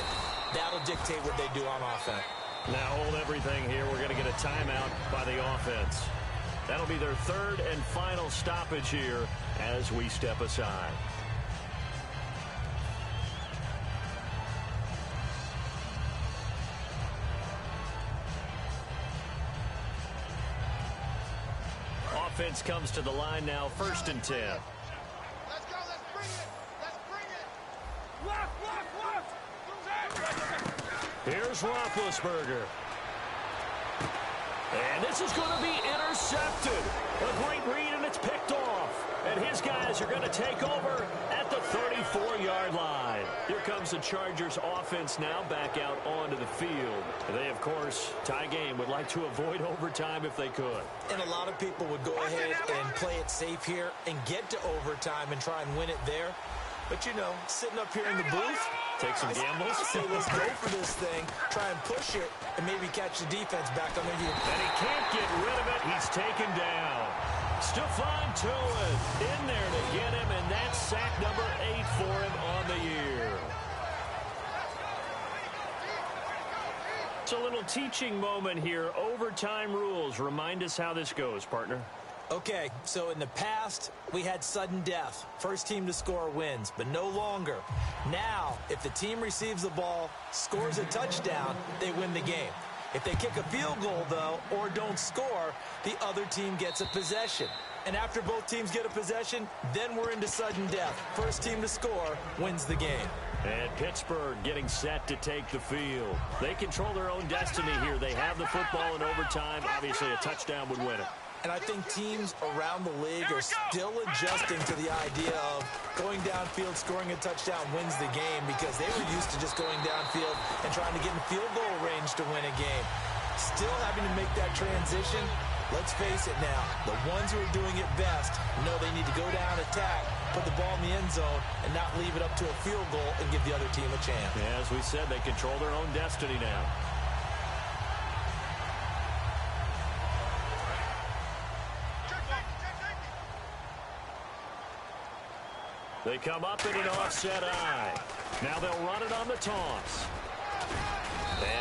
[SPEAKER 4] That'll dictate what they do on offense.
[SPEAKER 3] Now hold everything here. We're going to get a timeout by the offense. That'll be their 3rd and final stoppage here as we step aside. Offense comes to the line now, 1st and 10.
[SPEAKER 5] Let's go, let's bring it. Let's bring it. Left.
[SPEAKER 3] Here's Roethlisberger. And this is going to be intercepted. A great read, and it's picked off. And his guys are going to take over at the 34-yard line. Here comes the Chargers offense now back out onto the field. They, of course, tie game, would like to avoid overtime if they could.
[SPEAKER 4] And a lot of people would go ahead and play it safe here and get to overtime and try and win it there. But, you know, sitting up here in the booth,
[SPEAKER 3] take some gambles.
[SPEAKER 4] I say let's go for this thing, try and push it, and maybe catch the defense back on their heels.
[SPEAKER 3] And he can't get rid of it. He's taken down. Stephon Tuitt in there to get him, and that's sack number 8 for him on the year. It's a little teaching moment here. Overtime rules. Remind us how this goes, partner.
[SPEAKER 4] Okay, so in the past, we had sudden death. First team to score wins, but no longer. Now, if the team receives the ball, scores a touchdown, they win the game. If they kick a field goal, though, or don't score, the other team gets a possession. And after both teams get a possession, then we're into sudden death. First team to score wins the game.
[SPEAKER 3] And Pittsburgh getting set to take the field. They control their own destiny here. They have the football in overtime. Obviously, a touchdown would win it.
[SPEAKER 4] And I think teams around the league are still adjusting to the idea of going downfield, scoring a touchdown wins the game, because they were used to just going downfield and trying to get in field goal range to win a game. Still having to make that transition. Let's face it now, the ones who are doing it best know they need to go down, attack, put the ball in the end zone, and not leave it up to a field goal and give the other team a chance.
[SPEAKER 3] Yeah, as we said, they control their own destiny now. They come up in an offset eye. Now they'll run it on the toss.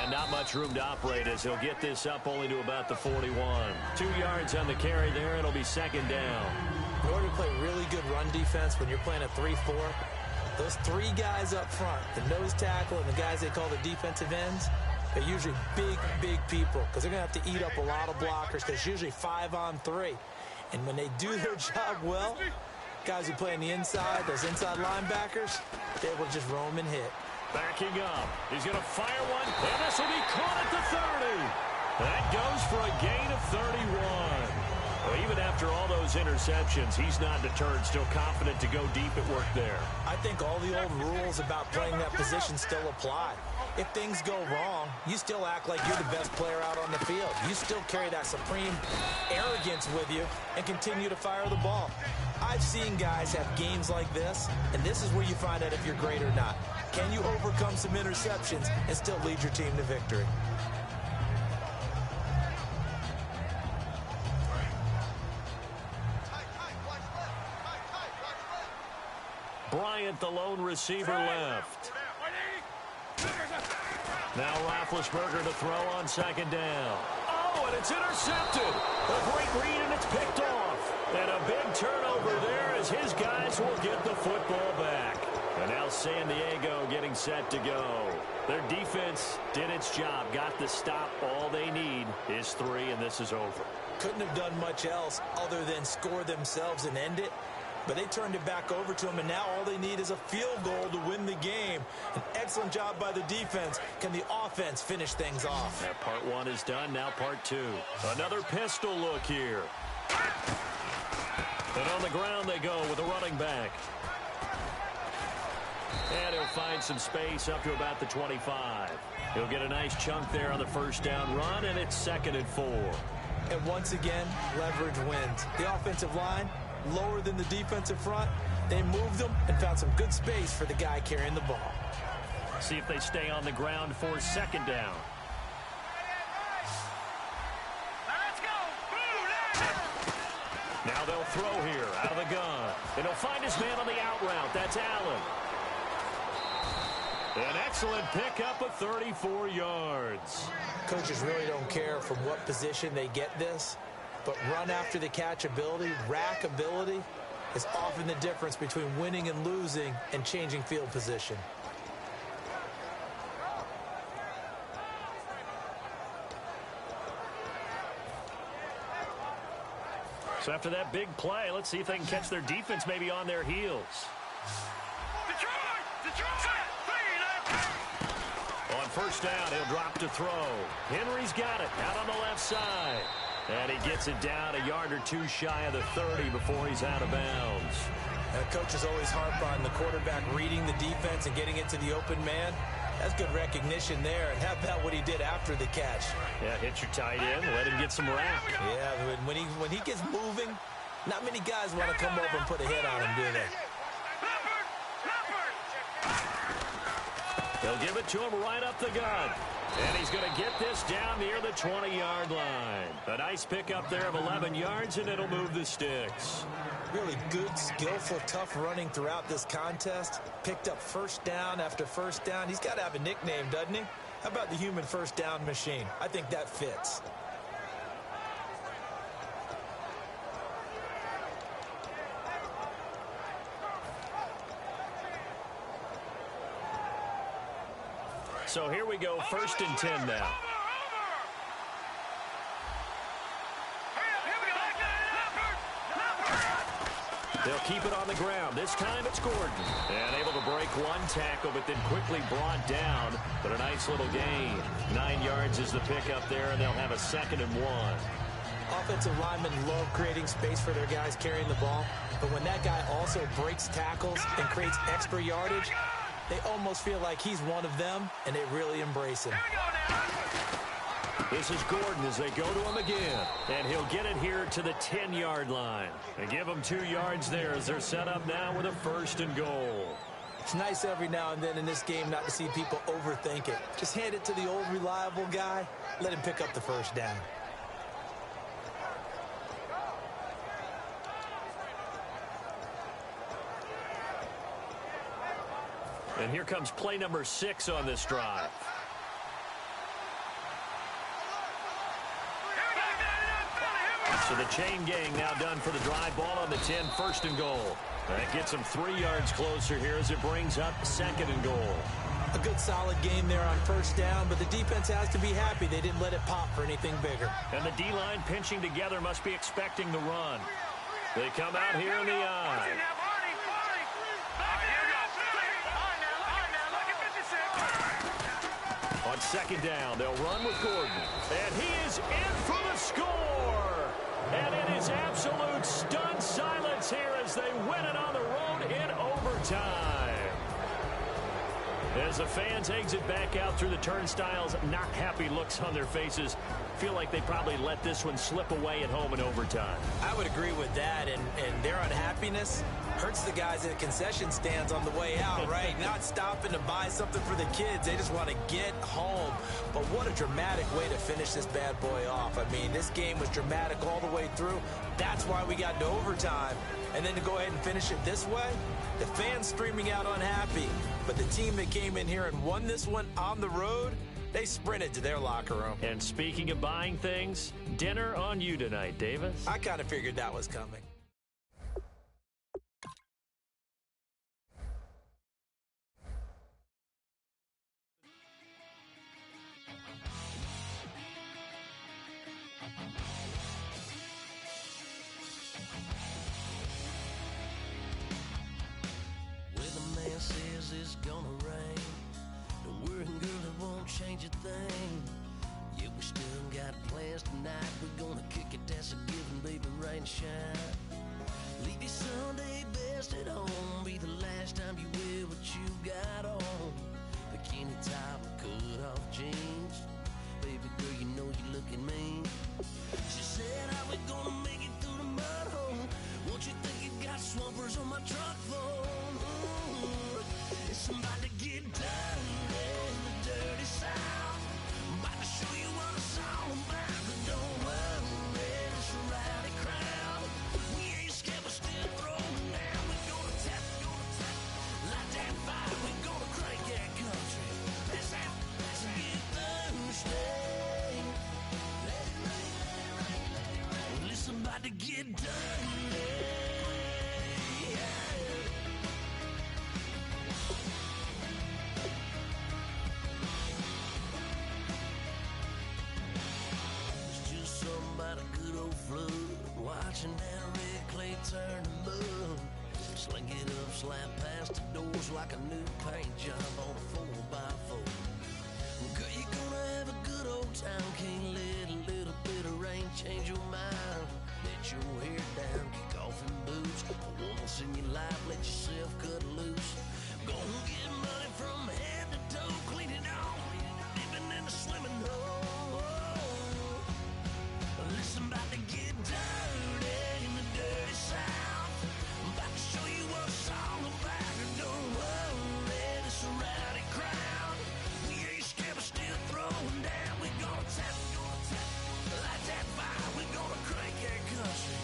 [SPEAKER 3] And not much room to operate as he'll get this up only to about the 41. 2 yards on the carry there. It'll be second down.
[SPEAKER 4] In order to play really good run defense when you're playing a 3-4, those 3 guys up front, the nose tackle and the guys they call the defensive ends, they're usually big people because they're going to have to eat up a lot of blockers because it's usually 5 on 3. And when they do their job well, guys who play on the inside, those inside linebackers, they're able to just roam and hit.
[SPEAKER 3] Backing up. He's going to fire one, and this will be caught at the 30. That goes for a gain of 31. Well, even after all those interceptions, he's not deterred, still confident to go deep at work there.
[SPEAKER 4] I think all the old rules about playing that position still apply. If things go wrong, you still act like you're the best player out on the field. You still carry that supreme arrogance with you and continue to fire the ball. I've seen guys have games like this, and this is where you find out if you're great or not. Can you overcome some interceptions and still lead your team to victory?
[SPEAKER 3] Bryant, the lone receiver, left. Now Roethlisberger to throw on second down. Oh, and it's intercepted. A great read, and it's picked off. And a big turnover there as his guys will get the football back. And now San Diego getting set to go. Their defense did its job, got the stop. All they need is 3, and this is over.
[SPEAKER 4] Couldn't have done much else other than score themselves and end it. But they turned it back over to them, and now all they need is a field goal to win the game. An excellent job by the defense. Can the offense finish things off?
[SPEAKER 3] That part 1 is done, now part 2. Another pistol look here. And on the ground they go with a running back. And he'll find some space up to about the 25. He'll get a nice chunk there on the first down run, and it's 2nd and 4.
[SPEAKER 4] And once again, leverage wins. The offensive line, lower than the defensive front. They moved them and found some good space for the guy carrying the ball.
[SPEAKER 3] See if they stay on the ground for 2nd down. Now they'll throw here out of the gun. And he'll find his man on the out route. That's Allen. An excellent pickup of 34 yards.
[SPEAKER 4] Coaches really don't care from what position they get this, but run after the catch ability, rack ability, is often the difference between winning and losing and changing field position.
[SPEAKER 3] So after that big play, let's see if they can catch their defense maybe on their heels. On first down, he'll drop to throw. Henry's got it out on the left side. And he gets it down a yard or 2 shy of the 30 before he's out of bounds.
[SPEAKER 4] Coaches always harp on the quarterback reading the defense and getting it to the open man. That's good recognition there. And how about what he did after the catch?
[SPEAKER 3] Yeah, hit your tight end, let him get some rack.
[SPEAKER 4] Yeah, when he gets moving, not many guys want to come over and put a hit on him, do they?
[SPEAKER 3] They'll give it to him right up the gut. And he's going to get this down near the 20-yard line. A nice pickup there of 11 yards, and it'll move the sticks.
[SPEAKER 4] Really good, skillful, tough running throughout this contest. Picked up first down after first down. He's got to have a nickname, doesn't he? How about the human first down machine? I think that fits.
[SPEAKER 3] So here we go, 1st and 10 now. They'll keep it on the ground. This time it's Gordon. And able to break one tackle, but then quickly brought down. But a nice little gain. 9 yards is the pickup there, and they'll have a 2nd and 1.
[SPEAKER 4] Offensive linemen love creating space for their guys carrying the ball. But when that guy also breaks tackles and creates extra yardage, they almost feel like he's one of them, and they really embrace him.
[SPEAKER 3] This is Gordon as they go to him again. And he'll get it here to the 10-yard line. And give them 2 yards there as they're set up now with a 1st and goal.
[SPEAKER 4] It's nice every now and then in this game not to see people overthink it. Just hand it to the old reliable guy. Let him pick up the first down.
[SPEAKER 3] And here comes play number 6 on this drive. So the chain gang now done for the drive. Ball on the 10, 1st and goal. That gets them 3 yards closer here as it brings up 2nd and goal.
[SPEAKER 4] A good solid game there on 1st down, but the defense has to be happy they didn't let it pop for anything bigger.
[SPEAKER 3] And the D-line pinching together must be expecting the run. They come out here in the eye. On 2nd down, they'll run with Gordon. And he is in for the score. And it is absolute stunned silence here as they win it on the road in overtime. As the fans exit back out through the turnstiles, not happy looks on their faces. Feel like they probably let this one slip away at home in overtime.
[SPEAKER 4] I would agree with that, and their unhappiness hurts the guys at the concession stands on the way out, right? Not stopping to buy something for the kids. They just want to get home. But what a dramatic way to finish this bad boy off. I mean, this game was dramatic all the way through. That's why we got to overtime. And then to go ahead and finish it this way, the fans streaming out unhappy. But the team that came in here and won this one on the road, they sprinted to their locker room.
[SPEAKER 3] And speaking of buying things, dinner on you tonight, Davis.
[SPEAKER 4] I kind of figured that was coming.
[SPEAKER 6] Says it's gonna rain. Don't worry, girl, it won't change a thing. Yeah, we still got plans tonight. We're gonna kick it, that's a given, baby, rain and shine. Leave your Sunday best at home. Be the last time you wear what you got on. Bikini top and cut off jeans. Baby girl, you know you looking mean. She said, how we gonna make it through the mud hole? Won't you think you got swampers on my truck floor? It's about to get done in the dirty South. I'm about to show you what it's all about. But don't worry, it's a rowdy crowd. We ain't scared, but still throwing down. We're gonna tap, light that fire. We're gonna crank that country. Let's get Thursday. Well, it's about to get done. Watching that red clay turn to mud. Sling it up, slap past the doors like a new paint job on a 4x4. Girl, you're gonna have a good old time. Can't let a little bit of rain change your mind. Let your hair down, kick off in boots. Once in your life, let yourself cut loose. Gonna get money from head to toe, clean it off, living in the swimming hole. Listen, about to get dirty in the dirty South. I'm about to show you what it's all about. Don't worry, it's a rowdy crowd. We ain't scared, but still throwing down. We're gonna tap, light that fire. We're gonna crank that country.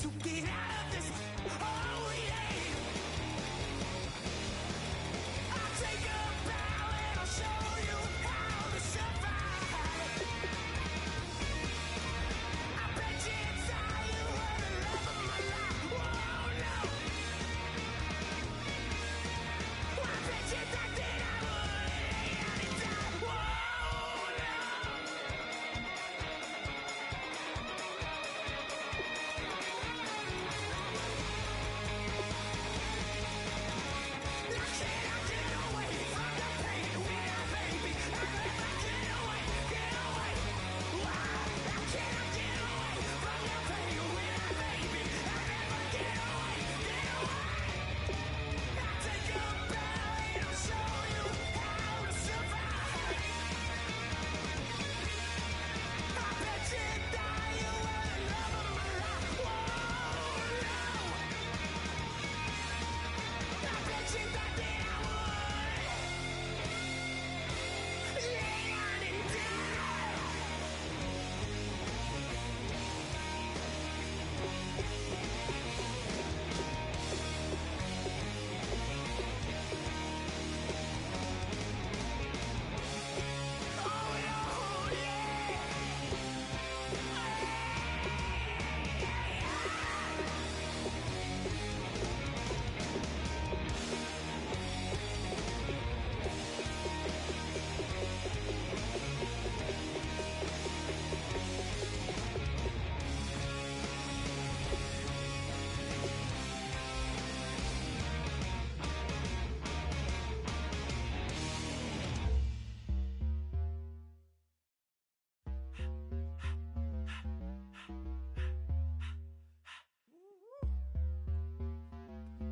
[SPEAKER 1] to get out of this. Oh yeah. I'll take a bow and I'll show you how to survive. I bet you it's all you were the love of my life. Whoa, no. I bet you thought that I would lay down and die. Whoa, no.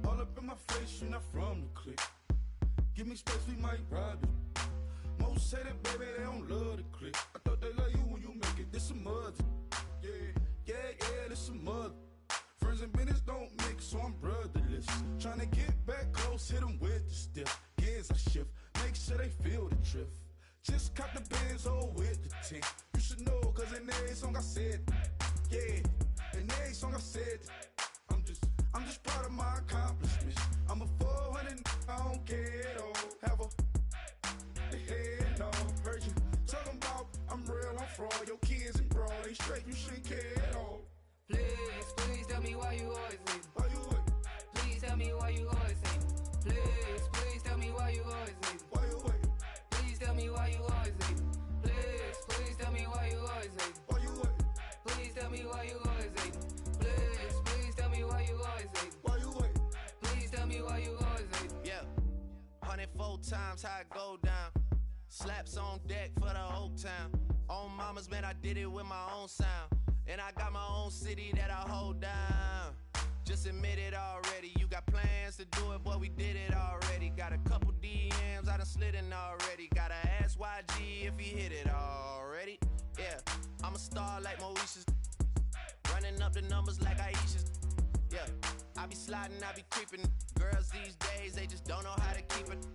[SPEAKER 7] All up in my face, you're not from the clique. Give me space, we might rob it. Most say that, baby, they don't love the clique. I thought they love you when you make it. This some mud. Yeah, this some mud. Friends and business don't mix, so I'm brotherless. Trying to get back close, hit them with the stiff. Gears I shift, make sure they feel the drift. Just cop the Benz, oh, with the tint. You should know, cause in every song I said, yeah, in every song I said, I'm just proud of my accomplishments. I'm a 400, I don't care at all. Have a head on. Heard you talking about I'm real, I'm fraud. Your kids and broad, they straight, you shouldn't care at all.
[SPEAKER 8] Please tell me why you always leave.
[SPEAKER 7] Why you what?
[SPEAKER 8] Please tell me why you always leave. Please tell me why you always leave.
[SPEAKER 7] Why you what?
[SPEAKER 8] Please tell me why you always leave. Please tell me why you always leave.
[SPEAKER 7] Why you what?
[SPEAKER 8] Please tell me why you always leave. Please tell me why you always leave.
[SPEAKER 7] Why you what?
[SPEAKER 8] Please tell me why you always leave.
[SPEAKER 6] Yeah, 104 times how it go down. Slaps on deck for the whole town. On mama's man, I did it with my own sound. And I got my own city that I hold down. Just admit it already. You got plans to do it, boy, we did it already. Got a couple DMs, I done slid in already. Gotta ask YG if he hit it already. Yeah, I'm a star like Moesha's. Running up the numbers like Aisha's. Yeah, I be sliding, I be creeping. Girls these days, they just don't know how to keep it.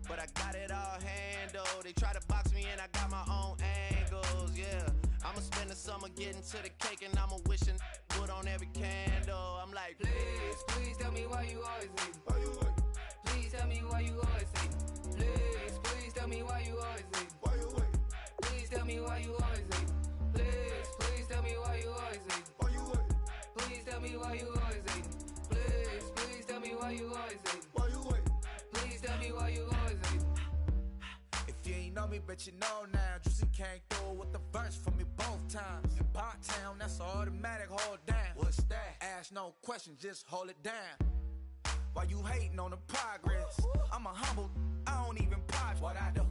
[SPEAKER 6] But I got it all handled. They try to box me and I got my own angles, yeah. I'ma spend the summer getting to the cake and I'ma wishing put on every candle. I'm like,
[SPEAKER 8] Please tell me why you always leave.
[SPEAKER 7] Why you what?
[SPEAKER 8] Please tell me why you always leave. Please tell me why you always leave.
[SPEAKER 7] Why you what?
[SPEAKER 8] Please tell me why you always leave. Please tell me why you always leave.
[SPEAKER 7] Why you what?
[SPEAKER 8] Please tell me why you always leave. Please tell me why you always leave.
[SPEAKER 7] Why you what?
[SPEAKER 8] Please tell me why you always leave.
[SPEAKER 9] If you ain't know me, bet you know now. Juicy came through with the verse for me both times. In Pot Town, that's automatic, hold down. What's that? Ask no questions, just hold it down. Why you hating on the progress? I'm a humble, I don't even pop what I do.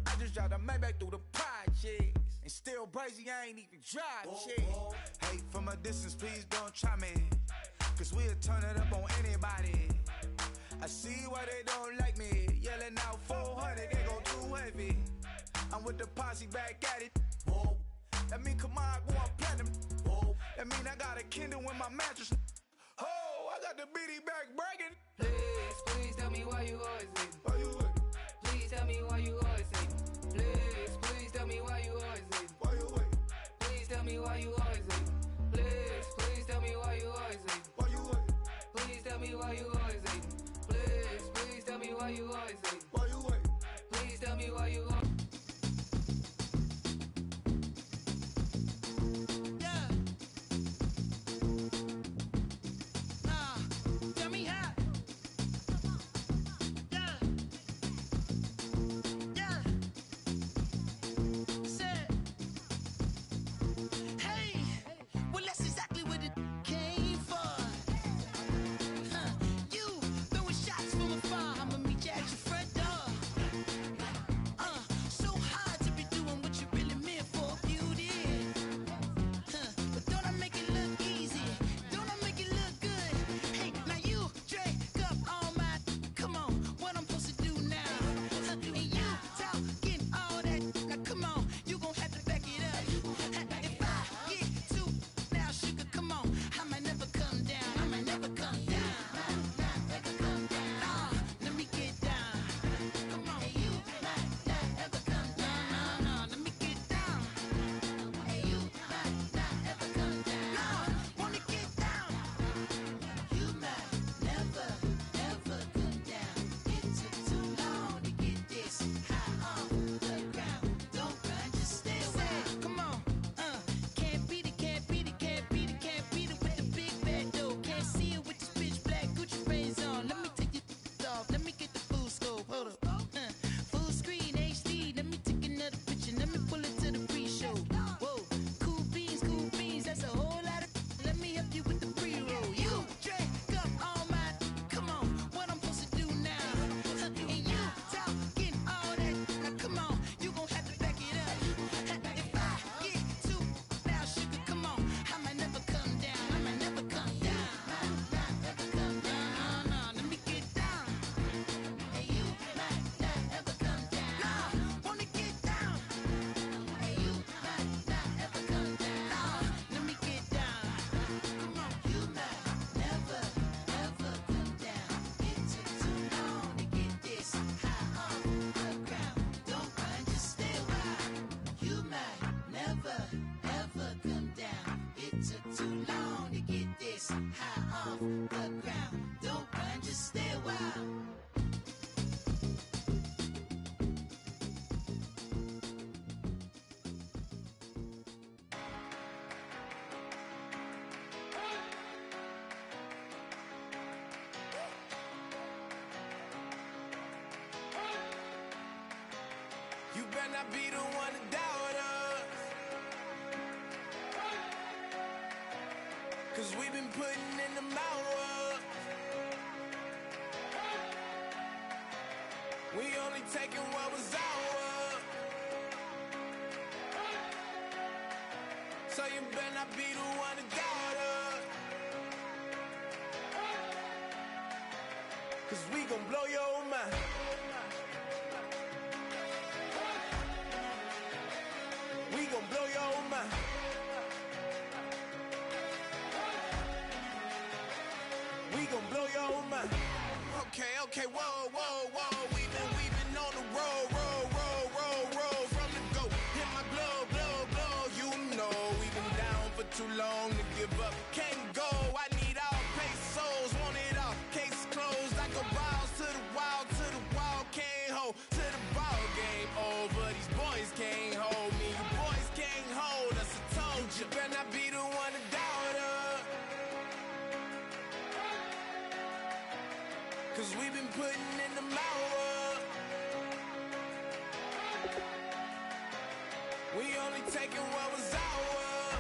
[SPEAKER 9] I just drive the Maybach through the projects. And still brazy, I ain't even drive shit. Hate from a distance, please don't try me. Cause we'll turn it up on anybody. I see why they don't like me. Yelling out 400, they go too heavy. I'm with the posse back at it. Whoa. That mean come on, go on platinum. Whoa. That mean I got a Kindle in my mattress. Oh, I got the BD back bragging.
[SPEAKER 8] Please tell me why you always leave.
[SPEAKER 7] Why you what?
[SPEAKER 8] Please tell me why you always leave. Please tell me why you always leave.
[SPEAKER 7] Why you what?
[SPEAKER 8] Please tell me why you always leave. Please tell me why you always leave.
[SPEAKER 9] better not be the one to doubt us. 'Cause we've been putting in the hours. We only taking what was ours. So you better not be the one to doubt us. 'Cause we gon' blow your mind. We gon' blow your mind. We gon' blow your mind. Okay, whoa. We've been on the road, from the go. Hit my blow. You know we've been down for too long to give up. Can't go. I need all pesos, want it all. Case closed. I go balls to the wall, can't hold to the ball game over. These boys can't hold me. You boys can't hold us. I told you, better not be the one to doubt us. 'Cause we've been putting in the hours. We only taking what was ours.